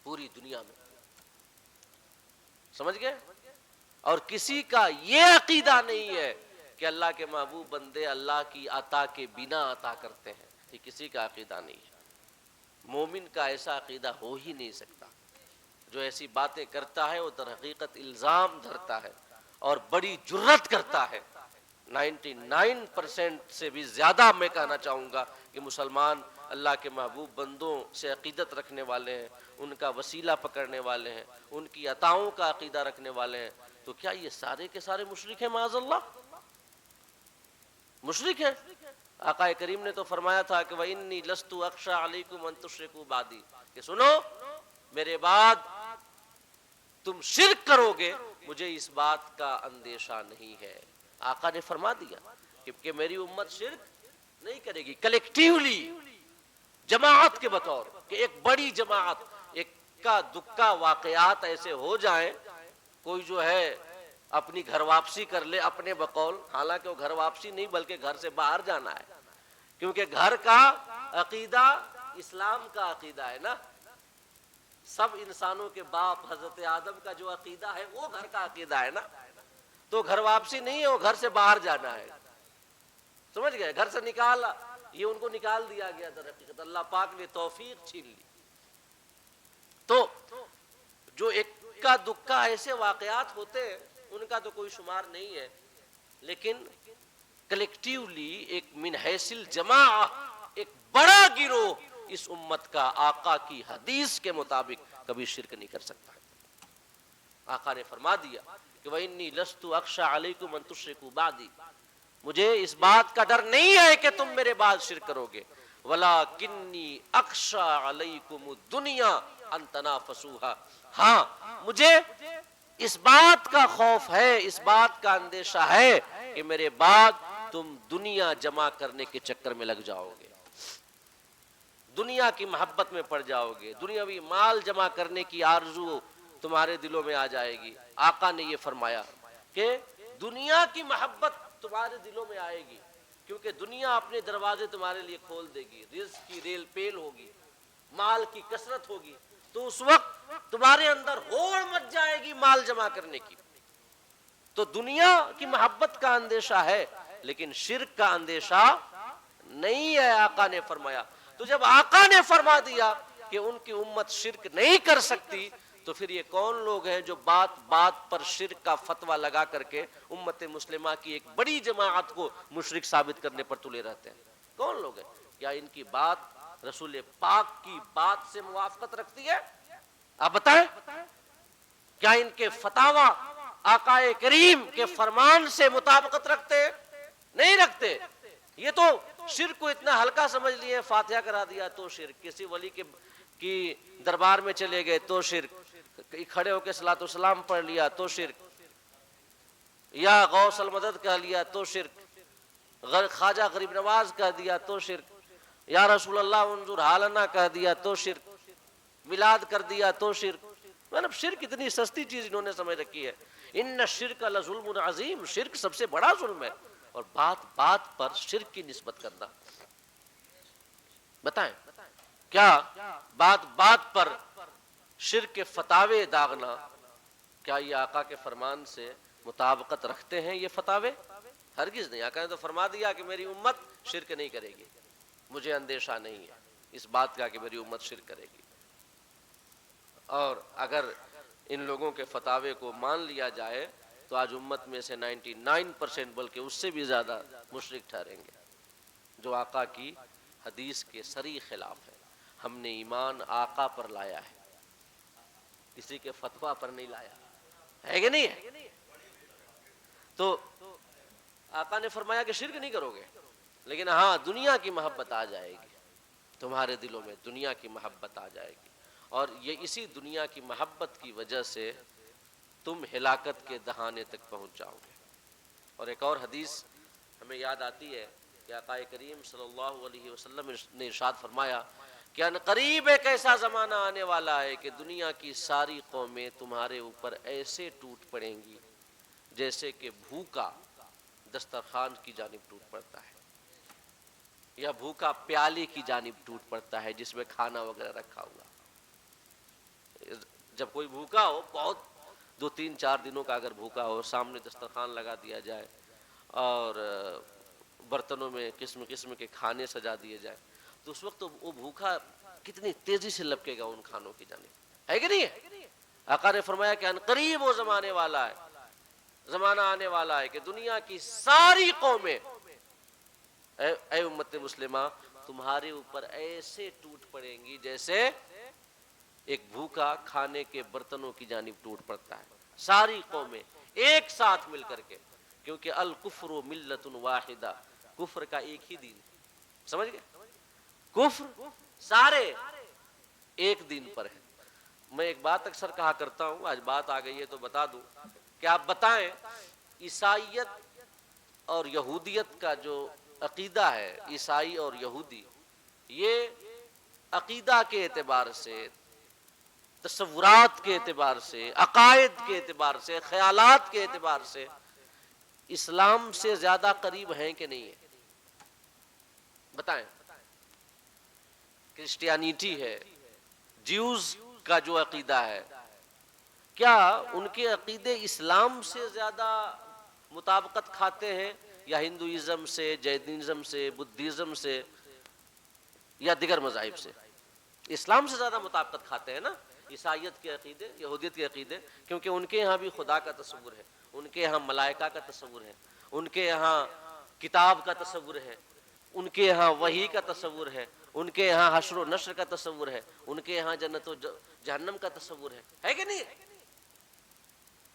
S1: پوری دنیا میں. سمجھ گئے؟ اور کسی کا یہ عقیدہ نہیں ہے کہ اللہ کے محبوب بندے اللہ کی عطا کے بنا عطا کرتے ہیں. یہ کسی کا عقیدہ نہیں ہے. مومن کا ایسا عقیدہ ہو ہی نہیں سکتا. جو ایسی باتیں کرتا ہے وہ در حقیقت الزام دھرتا ہے اور بڑی جرت کرتا ہے 99% سے بھی زیادہ میں کہنا چاہوں گا کہ مسلمان اللہ کے محبوب بندوں سے عقیدت رکھنے والے ہیں، ان کا وسیلہ پکڑنے والے ہیں، ان کی عطاؤں کا عقیدہ رکھنے والے ہیں. تو کیا یہ سارے کے سارے مشرک ہیں؟ معاذ اللہ مشرک ہیں. آقا کریم نے تو فرمایا تھا کہ وَإِنِّي لَسْتُ أَخْشَىٰ عَلَيْكُمْ أَن تُشْرِكُوا بَعْدِي، کہ سنو میرے بعد تم شرک کرو گے، مجھے اس بات کا اندیشہ نہیں ہے. آقا نے فرما دیا کہ میری امت شرک نہیں کرے گی. کلیکٹیولی، جماعت کے بطور، کہ ایک بڑی جماعت، اکا دکا واقعات ایسے ہو جائیں، کوئی جو ہے اپنی گھر واپسی کر لے اپنے بقول، حالانکہ وہ گھر واپسی نہیں بلکہ گھر سے باہر جانا ہے، کیونکہ گھر کا عقیدہ اسلام کا عقیدہ ہے نا. سب انسانوں کے باپ حضرت آدم کا جو عقیدہ ہے وہ گھر کا عقیدہ ہے نا. تو گھر واپسی نہیں ہے، وہ گھر سے باہر جانا ہے. سمجھ گئے؟ گھر سے نکالا، یہ ان کو نکال دیا گیا در حقیقت، اللہ پاک نے توفیق چھین لی. تو جو اکا دکا ایسے واقعات ہوتے ہیں ان کا تو کوئی شمار نہیں ہے، لیکن کلیکٹیولی ایک من حیث الجماع ایک بڑا گروہ اس امت کا آقا کی حدیث کے مطابق کبھی شرک نہیں کر سکتا. آقا نے فرما دیا کہ وَإِنِّي لَسْتُ أَخْشَىٰ عَلَيْكُمْ أَن تُشْرِكُوا بَعْدِي، مجھے اس بات کا ڈر نہیں ہے کہ تم میرے بعد شرک کرو گے. وَلَٰكِنِّي أَخْشَىٰ عَلَيْكُمُ الدُّنْيَا أَن تَنَافَسُوهَا، ہاں مجھے اس بات کا خوف ہے، اس بات کا اندیشہ ہے کہ میرے بعد تم دنیا جمع کرنے کے چکر میں لگ جاؤ گے، دنیا کی محبت میں پڑ جاؤ گے، دنیاوی مال جمع کرنے کی آرزو تمہارے دلوں میں آ جائے گی. آقا نے یہ فرمایا کہ دنیا کی محبت تمہارے دلوں میں آئے گی، کیونکہ دنیا اپنے دروازے تمہارے لیے کھول دے گی، رزق کی ریل پیل ہوگی، مال کی کثرت ہوگی، تو اس وقت تمہارے اندر ہوڑ مچ جائے گی مال جمع کرنے کی. تو دنیا کی محبت کا اندیشہ ہے لیکن شرک کا اندیشہ نہیں ہے، آقا نے فرمایا. تو جب آقا نے فرما دیا کہ ان کی امت شرک نہیں کر سکتی، تو پھر یہ کون لوگ ہیں جو بات بات پر شرک کا فتویٰ لگا کر کے امت مسلمہ کی ایک بڑی جماعت کو مشرک ثابت کرنے پر تلے رہتے ہیں؟ کون لوگ ہیں؟ کیا ان کی بات رسول پاک کی بات سے موافقت رکھتی ہے؟ آپ بتائیں. کیا ان کے فتاوی آقا کریم کے فرمان سے مطابقت رکھتے؟ نہیں رکھتے. یہ تو شرک کو اتنا ہلکا سمجھ لیے، فاتحہ کرا دیا تو شرک، کسی ولی کی دربار میں چلے گئے تو شرک، کھڑے ہو کے صلاۃ والسلام پڑھ لیا تو شرک، یا غوث المدد کہہ لیا تو شرک، خواجہ غریب نواز کہہ دیا تو شرک، یا رسول اللہ انظر حالنا کہہ دیا تو شرک، میلاد کر دیا تو شرک. مطلب شرک اتنی سستی چیز انہوں نے سمجھ رکھی ہے. ان الشرک لظلم عظیم، شرک سب سے بڑا ظلم ہے. اور بات بات پر شرک کی نسبت کرنا، بتائیں کیا بات بات پر شرک کے فتاوے داغنا، کیا یہ آقا کے فرمان سے مطابقت رکھتے ہیں یہ فتاوے؟ ہرگز نہیں. آقا نے تو فرما دیا کہ میری امت شرک نہیں کرے گی، مجھے اندیشہ نہیں ہے اس بات کا کہ میری امت شرک کرے گی. اور اگر ان لوگوں کے فتاوے کو مان لیا جائے تو آج امت میں سے 99% بلکہ اس سے بھی زیادہ مشرک ٹھہریں گے، جو آقا کی حدیث کے صریح خلاف ہے. ہم نے ایمان آقا پر لایا ہے، کسی کے فتویٰ پر نہیں لایا ہے کہ نہیں ہے؟ تو آقا نے فرمایا کہ شرک نہیں کرو گے، لیکن ہاں دنیا کی محبت آ جائے گی تمہارے دلوں میں، دنیا کی محبت آ جائے گی، اور یہ اسی دنیا کی محبت کی وجہ سے تم ہلاکت کے دہانے تک پہنچ جاؤ گے. اور ایک اور حدیث ہمیں یاد آتی ہے کہ آقا کریم صلی اللہ علیہ وسلم نے ارشاد فرمایا کہ ان قریب ایک ایسا زمانہ آنے والا ہے کہ دنیا کی ساری قومیں تمہارے اوپر ایسے ٹوٹ پڑیں گی جیسے کہ بھوکا دسترخوان کی جانب ٹوٹ پڑتا ہے، یا بھوکا پیالے کی جانب ٹوٹ پڑتا ہے جس میں کھانا وغیرہ رکھا ہوا. جب کوئی بھوکا ہو، بہت 2-3-4 دنوں کا اگر بھوکا ہو، سامنے دسترخوان لگا دیا جائے اور برتنوں میں قسم قسم کے کھانے سجا دیے جائیں، تو اس وقت وہ بھوکا کتنی تیزی سے لپکے گا ان کھانوں کی جانب، ہے کہ نہیں ہے؟ آقا نے فرمایا کہ ان قریب وہ زمانے والا ہے زمانہ آنے والا ہے کہ دنیا کی ساری قومیں، اے امت مسلمہ، تمہارے اوپر ایسے ٹوٹ پڑیں گی جیسے ایک بھوکا کھانے کے برتنوں کی جانب ٹوٹ پڑتا ہے، ساری قومیں ایک ساتھ مل کر کے، کیونکہ الکفر ملت واحدہ، کفر کا ایک ہی دین، سمجھ گئے؟ کفر سارے ایک دین پر ہے۔ میں ایک بات اکثر کہا کرتا ہوں، آج بات آ گئی ہے تو بتا دوں کہ آپ بتائیں عیسائیت اور یہودیت کا جو عقیدہ ہے، عیسائی اور یہودی، یہ عقیدہ کے اعتبار سے، تصورات کے اعتبار سے، عقائد کے اعتبار سے، خیالات کے اعتبار سے اسلام سے زیادہ قریب ہیں کہ نہیں ہیں؟ بتائیں۔ کرسچینٹی ہے، جیوز کا جو عقیدہ ہے، کیا ان کے عقیدے اسلام سے زیادہ مطابقت کھاتے ہیں یا ہندوازم سے، جینزم سے، بدھزم سے یا دیگر مذاہب سے؟ اسلام سے زیادہ مطابقت کھاتے ہیں نا عیسائیت کے عقیدے، یہودیت کے عقیدے، کیونکہ ان کے یہاں بھی خدا کا تصور ہے، ان کے یہاں ملائکہ کا تصور ہے، ان کے یہاں کتاب کا تصور ہے، ان کے یہاں وحی کا تصور ہے، ان کے یہاں حشر و نشر کا تصور ہے، ان کے یہاں جنت و جہنم کا تصور ہے کہ نہیں؟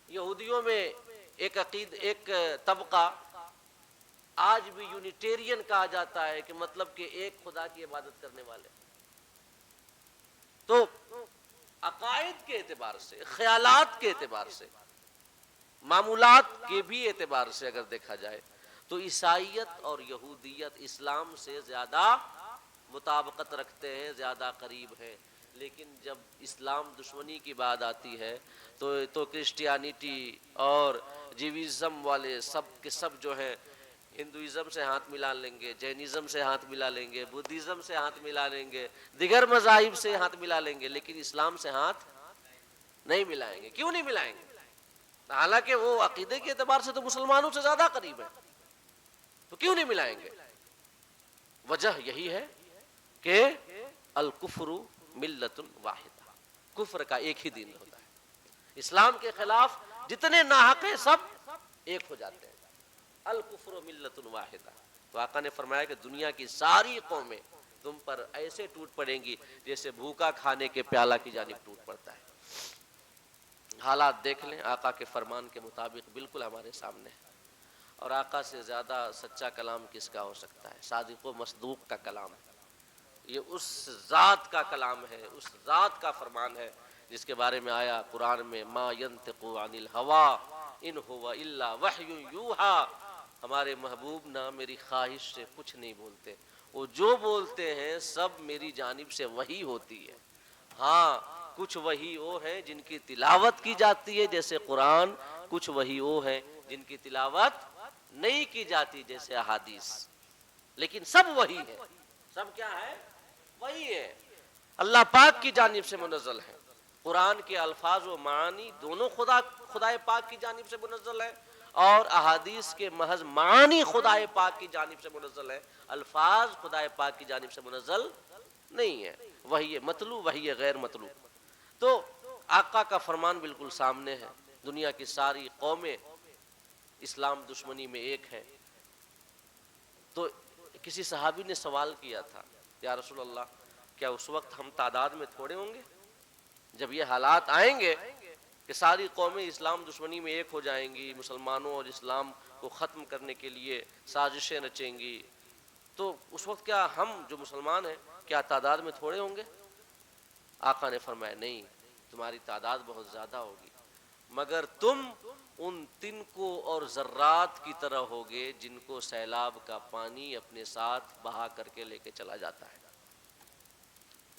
S1: یہودیوں میں ایک طبقہ آج بھی یونیٹیرین کہا جاتا ہے، کہ مطلب کہ ایک خدا کی عبادت کرنے والے۔ تو عقائد کے اعتبار سے، خیالات کے اعتبار سے، معمولات کے بھی اعتبار سے اگر دیکھا جائے تو عیسائیت اور یہودیت اسلام سے زیادہ مطابقت رکھتے ہیں، زیادہ قریب ہیں۔ لیکن جب اسلام دشمنی کی بات آتی ہے تو کرسچینٹی اور جیویزم والے سب کے سب جو ہیں ہندوازم سے ہاتھ ملا لیں گے، جینزم سے ہاتھ ملا لیں گے، بدھزم سے ہاتھ ملا لیں گے، دیگر مذاہب سے ہاتھ ملا لیں گے، لیکن اسلام سے ہاتھ نہیں ملائیں گے۔ کیوں نہیں ملائیں گے؟ حالانکہ وہ عقیدے کے اعتبار سے تو مسلمانوں سے زیادہ قریب ہے، تو کیوں نہیں ملائیں گے؟ وجہ یہی ہے کہ الکفر ملت واحدہ، کفر کا ایک ہی دین ہوتا ہے، اسلام کے خلاف جتنے ناحق ہیں سب ایک ہو جاتے ہیں، الکفر ملت واحدہ۔ تو آقا نے فرمایا کہ دنیا کی ساری قومیں تم پر ایسے ٹوٹ پڑیں گی جیسے بھوکا کھانے کے پیالہ کی جانب ٹوٹ پڑتا ہے۔ حالات دیکھ لیں، آقا کے فرمان کے مطابق بالکل ہمارے سامنے ہے، اور آقا سے زیادہ سچا کلام کس کا ہو سکتا ہے؟ صادق و مصدوق کا کلام ہے، یہ اس ذات کا کلام ہے، اس ذات کا فرمان ہے جس کے بارے میں آیا قرآن میں ما ینطق عن الہوی ان ہوا الا وحی یوحا، ہمارے محبوب نہ میری خواہش سے کچھ نہیں بولتے، وہ جو بولتے ہیں سب میری جانب سے وحی ہوتی ہے۔ ہاں کچھ وحی وہ ہیں جن کی تلاوت کی جاتی ہے جیسے قرآن، کچھ وحی وہ ہیں جن کی تلاوت نہیں کی جاتی جیسے احادیث، لیکن سب وحی ہے، سب کیا ہے؟ وحی ہے، اللہ پاک کی جانب سے منزل ہے۔ قرآن کے الفاظ و معانی دونوں خدا پاک کی جانب سے منزل ہے، اور احادیث کے محض معانی خدا پاک کی جانب سے منزل ہے، الفاظ خدا پاک کی جانب سے منزل نہیں ہے۔ وحی مطلوب، وحی غیر مطلوب۔ تو آقا کا فرمان بالکل سامنے ہے، دنیا کی ساری قومیں اسلام دشمنی میں ایک ہیں۔ تو کسی صحابی نے سوال کیا تھا، یا رسول اللہ کیا اس وقت ہم تعداد میں تھوڑے ہوں گے؟ جب یہ حالات آئیں گے کہ ساری قومیں اسلام دشمنی میں ایک ہو جائیں گی، مسلمانوں اور اسلام کو ختم کرنے کے لیے سازشیں رچیں گی، تو اس وقت کیا ہم جو مسلمان ہیں کیا تعداد میں تھوڑے ہوں گے؟ آقا نے فرمایا نہیں، تمہاری تعداد بہت زیادہ ہوگی، مگر تم ان تنکوں اور ذرات کی طرح ہوگے جن کو سیلاب کا پانی اپنے ساتھ بہا کر کے لے کے چلا جاتا ہے۔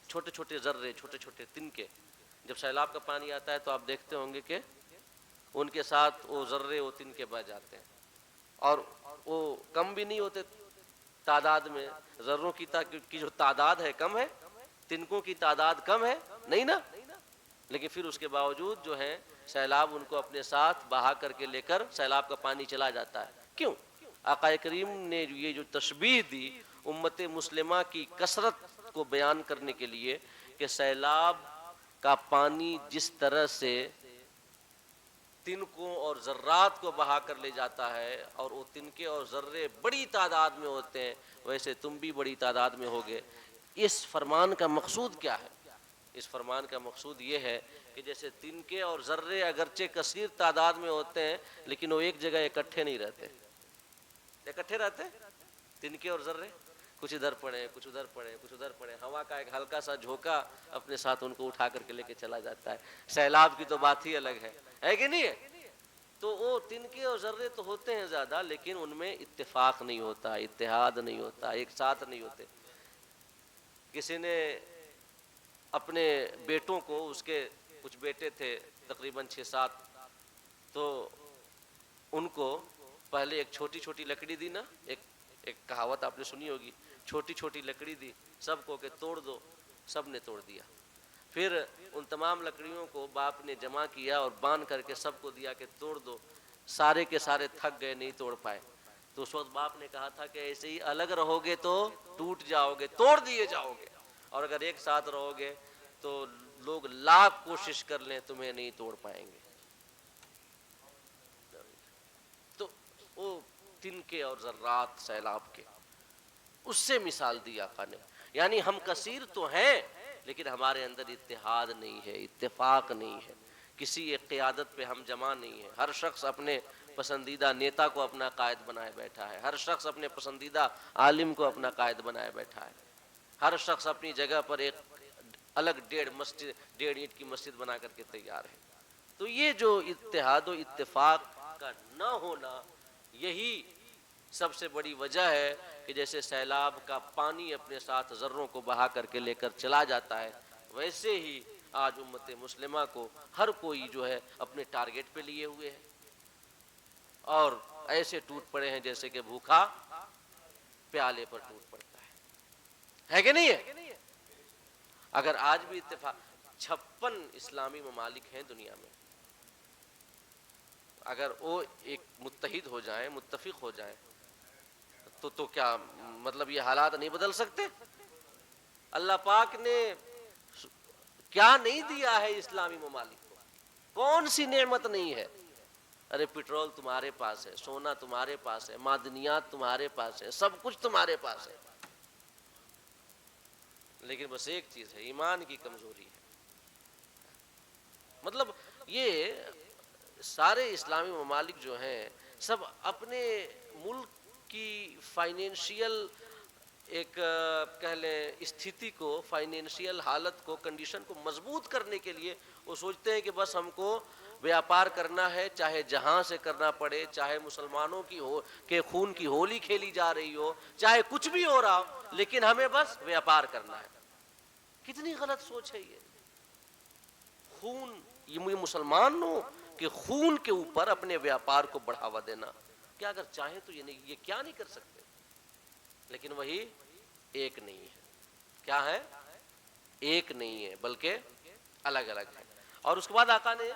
S1: چھوٹے چھوٹے ذرے، چھوٹے چھوٹے تنکے، جب سیلاب کا پانی آتا ہے تو آپ دیکھتے ہوں گے کہ ان کے ساتھ وہ ذرے، وہ تنکے بہ جاتے ہیں، اور وہ کم بھی نہیں ہوتے تعداد میں، ذروں کی جو تعداد ہے کم ہے، تنکوں کی تعداد کم ہے نہیں نا، لیکن پھر اس کے باوجود جو ہے سیلاب ان کو اپنے ساتھ بہا کر کے لے کر سیلاب کا پانی چلا جاتا ہے۔ کیوں؟ آقا کریم نے یہ جو تشبیہ دی امت مسلمہ کی کثرت کو بیان کرنے کے لیے کہ سیلاب کا پانی جس طرح سے تنکوں اور ذرات کو بہا کر لے جاتا ہے، اور وہ تنکے اور ذرے بڑی تعداد میں ہوتے ہیں، ویسے تم بھی بڑی تعداد میں ہوگے۔ اس فرمان کا مقصود کیا ہے؟ اس فرمان کا مقصود یہ ہے کہ جیسے تنکے اور ذرے اگرچہ کثیر تعداد میں ہوتے ہیں لیکن وہ ایک جگہ اکٹھے نہیں رہتے، اکٹھے رہتے تنکے اور ذرے، کچھ ادھر پڑے کچھ ادھر پڑے کچھ ادھر پڑے، ہوا کا ایک ہلکا سا جھونکا اپنے ساتھ ان کو اٹھا کر کے لے کے چلا جاتا ہے۔ سیلاب کی تو بات ہی الگ ہے کہ نہیں ہے؟ تو وہ تنکے اور ذرے تو ہوتے ہیں زیادہ، لیکن ان میں اتفاق نہیں ہوتا، اتحاد نہیں ہوتا، ایک ساتھ نہیں ہوتے۔ کسی نے اپنے بیٹوں کو، اس کے کچھ بیٹے تھے تقریباً 6-7، تو ان کو پہلے ایک چھوٹی چھوٹی لکڑی دی نا، ایک کہاوت آپ نے سنی ہوگی، چھوٹی چھوٹی لکڑی دی سب کو کہ توڑ دو، سب نے توڑ دیا۔ پھر ان تمام لکڑیوں کو باپ نے جمع کیا اور باندھ کر کے سب کو دیا کہ توڑ دو، سارے کے سارے تھک گئے، نہیں توڑ پائے۔ تو اس وقت باپ نے کہا تھا کہ ایسے ہی الگ رہو گے تو ٹوٹ جاؤ گے، توڑ دیے جاؤ گے، اور اگر ایک ساتھ رہو گے تو لوگ لاکھ کوشش کر لیں تمہیں نہیں توڑ پائیں گے۔ تو وہ تنکے اور ذرات سیلاب کے، اس سے مثال دی آقا نے، یعنی ہم کثیر تو ہیں لیکن ہمارے اندر اتحاد نہیں ہے، اتفاق نہیں ہے، کسی ایک قیادت پہ ہم جمع نہیں ہیں۔ ہر شخص اپنے پسندیدہ نیتا کو اپنا قائد بنائے بیٹھا ہے، ہر شخص اپنے پسندیدہ عالم کو اپنا قائد بنائے بیٹھا ہے، ہر شخص اپنی جگہ پر ایک الگ 1.5 اینٹ کی مسجد بنا کر کے تیار ہے۔ تو یہ جو اتحاد و اتفاق کا نہ ہونا، یہی سب سے بڑی وجہ ہے کہ جیسے سیلاب کا پانی اپنے ساتھ ذروں کو بہا کر کے لے کر چلا جاتا ہے، ویسے ہی آج امت مسلمہ کو ہر کوئی جو ہے اپنے ٹارگٹ پہ لیے ہوئے ہے، اور ایسے ٹوٹ پڑے ہیں جیسے کہ بھوکا پیالے پر ٹوٹ پڑتا ہے کہ نہیں ہے؟ اگر آج بھی اتفاق 56 اسلامی ممالک ہیں دنیا میں، اگر وہ ایک متحد ہو جائیں، متفق ہو جائیں، تو کیا مطلب یہ حالات نہیں بدل سکتے؟ اللہ پاک نے کیا نہیں دیا ہے اسلامی ممالک کو، کون سی نعمت نہیں ہے؟ ارے پٹرول تمہارے پاس ہے، سونا تمہارے پاس ہے، معدنیات تمہارے پاس ہے، سب کچھ تمہارے پاس ہے، لیکن بس ایک چیز ہے، ایمان کی کمزوری ہے۔ مطلب یہ سارے اسلامی ممالک جو ہیں سب اپنے ملک کی فائنینشیل ایک کہہ لیں استھتی کو، فائنینشیل حالت کو، کنڈیشن کو مضبوط کرنے کے لیے وہ سوچتے ہیں کہ بس ہم کو بیاپار کرنا ہے، چاہے جہاں سے کرنا پڑے، چاہے مسلمانوں کی کے خون کی ہولی کھیلی جا رہی ہو، چاہے کچھ بھی ہو رہا ہو، لیکن ہمیں بس بیاپار کرنا ہے۔ کتنی غلط سوچ ہے یہ! خون، یہ مسلمانوں کے خون کے اوپر اپنے بیاپار کو بڑھاوا دینا، کیا اگر چاہیں تو یہ کیا نہیں کر سکتے؟ لیکن وہی ایک نہیں ہے۔ کیا ہے؟ ایک نہیں ہے بلکہ الگ الگ ہے۔ اور اس کے بعد آقا نے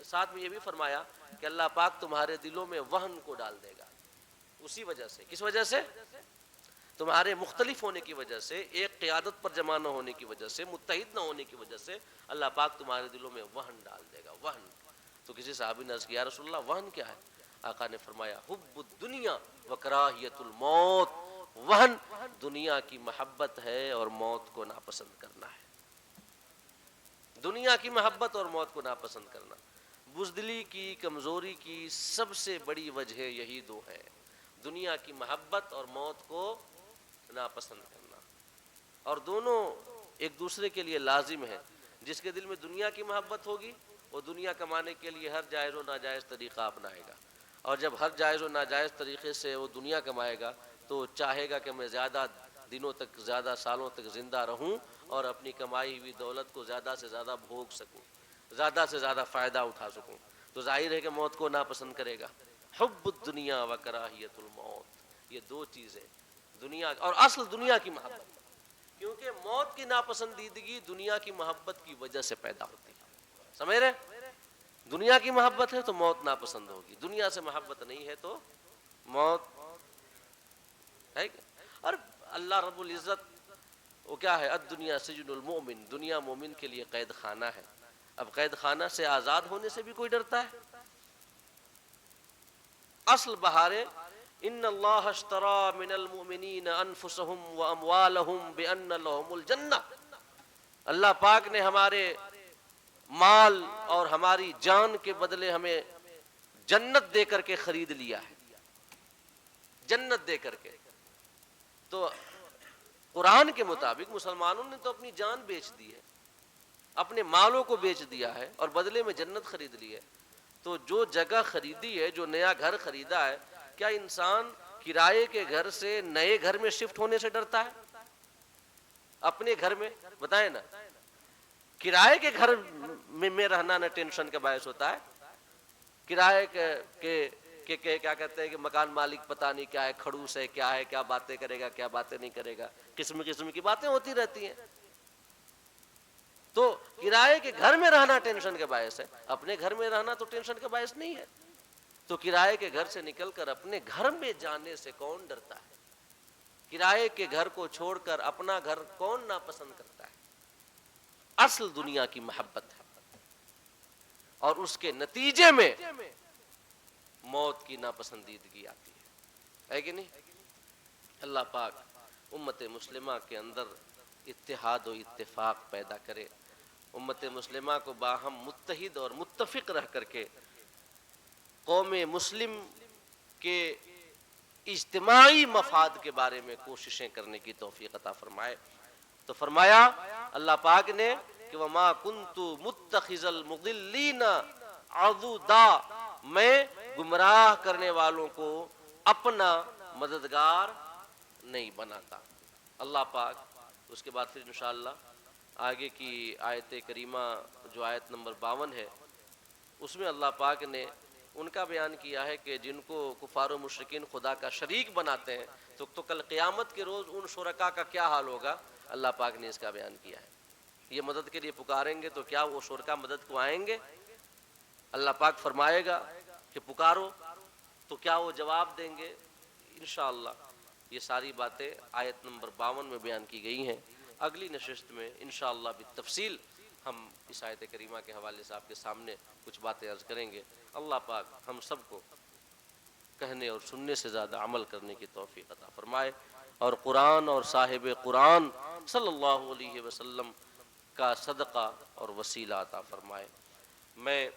S1: ساتھ میں یہ بھی فرمایا کہ اللہ پاک تمہارے دلوں میں وہن کو ڈال دے گا، اسی وجہ سے۔ کس وجہ سے؟ تمہارے مختلف ہونے کی وجہ سے، ایک قیادت پر جمع نہ ہونے کی وجہ سے، متحد نہ ہونے کی وجہ سے اللہ پاک تمہارے دلوں میں وہن ڈال دے گا۔ وہن، تو کسی صحابی نے عرض کیا یا رسول اللہ وہن کیا ہے؟ آقا نے فرمایا حب الدنیا و کراہیت الموت، وہن دنیا کی محبت ہے اور موت کو ناپسند کرنا ہے۔ دنیا کی محبت اور موت کو ناپسند کرنا، بزدلی کی، کمزوری کی سب سے بڑی وجہ یہی دو ہے، دنیا کی محبت اور موت کو ناپسند کرنا، اور دونوں ایک دوسرے کے لیے لازم ہے۔ جس کے دل میں دنیا کی محبت ہوگی وہ دنیا کمانے کے لیے ہر جائز و ناجائز طریقہ اپنائے گا، اور جب ہر جائز و ناجائز طریقے سے وہ دنیا کمائے گا تو چاہے گا کہ میں زیادہ دنوں تک، زیادہ سالوں تک زندہ رہوں اور اپنی کمائی ہوئی دولت کو زیادہ سے زیادہ بھوگ سکوں، زیادہ سے زیادہ فائدہ اٹھا سکوں، تو ظاہر ہے کہ موت کو ناپسند کرے گا۔ حب الدنیا و کراہیت الموت، یہ دو چیزیں، دنیا اور اصل دنیا کی محبت، کیونکہ موت کی ناپسندیدگی دنیا کی محبت کی وجہ سے پیدا ہوتی ہے، سمجھ رہے؟ دنیا کی محبت ہے تو موت ناپسند ہوگی، دنیا سے محبت نہیں ہے تو موت ہے۔ اور اللہ رب العزت وہ کیا ہے؟ الدنیا سجن المؤمن، دنیا مومن کے لیے قید خانہ ہے۔ اب قید خانہ سے آزاد ہونے سے بھی کوئی ڈرتا ہے؟ اصل بہارے ان اللہ اشترى من المؤمنین انفسهم واموالهم بان لهم الجنہ، اللہ پاک نے ہمارے مال اور ہماری جان کے بدلے ہمیں جنت دے کر کے خرید لیا ہے، جنت دے کر کے۔ تو قرآن کے مطابق مسلمانوں نے تو اپنی جان بیچ دی ہے، اپنے مالوں کو بیچ دیا ہے اور بدلے میں جنت خرید لی ہے۔ تو جو جگہ خریدی ہے، جو نیا گھر خریدا ہے، کیا انسان کرائے کے گھر سے نئے گھر میں شفٹ ہونے سے ڈرتا ہے؟ اپنے گھر میں بتائیں نا، کرائے کے گھر میں رہنا نہ ٹینشن کا باعث ہوتا ہے، کرائے کے کیا کہتے ہیں کہ مکان مالک پتہ نہیں کیا ہے، کھڑوس ہے، کیا باتیں کرے گا، کیا باتیں نہیں کرے گا، قسم قسم کی باتیں ہوتی رہتی ہیں۔ تو کرائے کے گھر میں رہنا ٹینشن کا باعث ہے، اپنے گھر میں رہنا تو ٹینشن کا باعث نہیں ہے۔ تو کرائے کے گھر سے نکل کر اپنے گھر میں جانے سے کون ڈرتا ہے؟ کرائے کے گھر کو چھوڑ کر اپنا گھر کون ناپسند کرتا ہے؟ اصل دنیا کی محبت ہے، اور اس کے نتیجے میں موت کی ناپسندیدگی آتی ہے کہ نہیں؟ اللہ پاک امت مسلمہ کے اندر اتحاد و اتفاق پیدا کرے، امت مسلمہ کو باہم متحد اور متفق رہ کر کے قوم مسلم کے اجتماعی مفاد کے بارے میں کوششیں کرنے کی توفیق عطا فرمائے۔ تو فرمایا اللہ پاک نے کہ وَمَا كُنْتُ مُتَّخِذَ الْمُضِلِّينَ عَضُدًا، میں گمراہ کرنے والوں کو اپنا مددگار نہیں بناتا۔ اللہ پاک اس کے بعد پھر انشاءاللہ آگے کی آیت کریمہ جو آیت نمبر 52 ہے، اس میں اللہ پاک نے ان کا بیان کیا ہے کہ جن کو کفار و مشرکین خدا کا شریک بناتے ہیں تو کل قیامت کے روز ان شرکا کا کیا حال ہوگا، اللہ پاک نے اس کا بیان کیا ہے۔ یہ مدد کے لیے پکاریں گے تو کیا وہ شرکا مدد کو آئیں گے؟ اللہ پاک فرمائے گا کہ پکارو، تو کیا وہ جواب دیں گے؟ انشاءاللہ یہ ساری باتیں آیت نمبر 52 میں بیان کی گئی ہیں۔ اگلی نشست میں انشاءاللہ بالتفصیل ہم اس آیت کریمہ کے حوالے سے آپ کے سامنے کچھ باتیں عرض کریں گے۔ اللہ پاک ہم سب کو کہنے اور سننے سے زیادہ عمل کرنے کی توفیق عطا فرمائے، اور قرآن اور صاحب قرآن صلی اللہ علیہ وسلم کا صدقہ اور وسیلہ عطا فرمائے۔ میں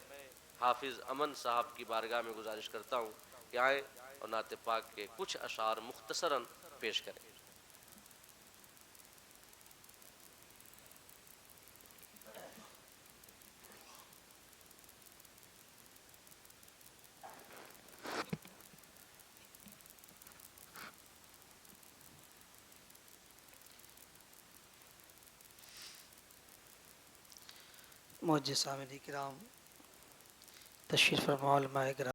S1: حافظ امن صاحب کی بارگاہ میں گزارش کرتا ہوں کہ آئیں اور نعت پاک کے کچھ اشعار مختصراً پیش کریں۔
S2: معزز سامعین کرام، تشریف فرما علماء کرام،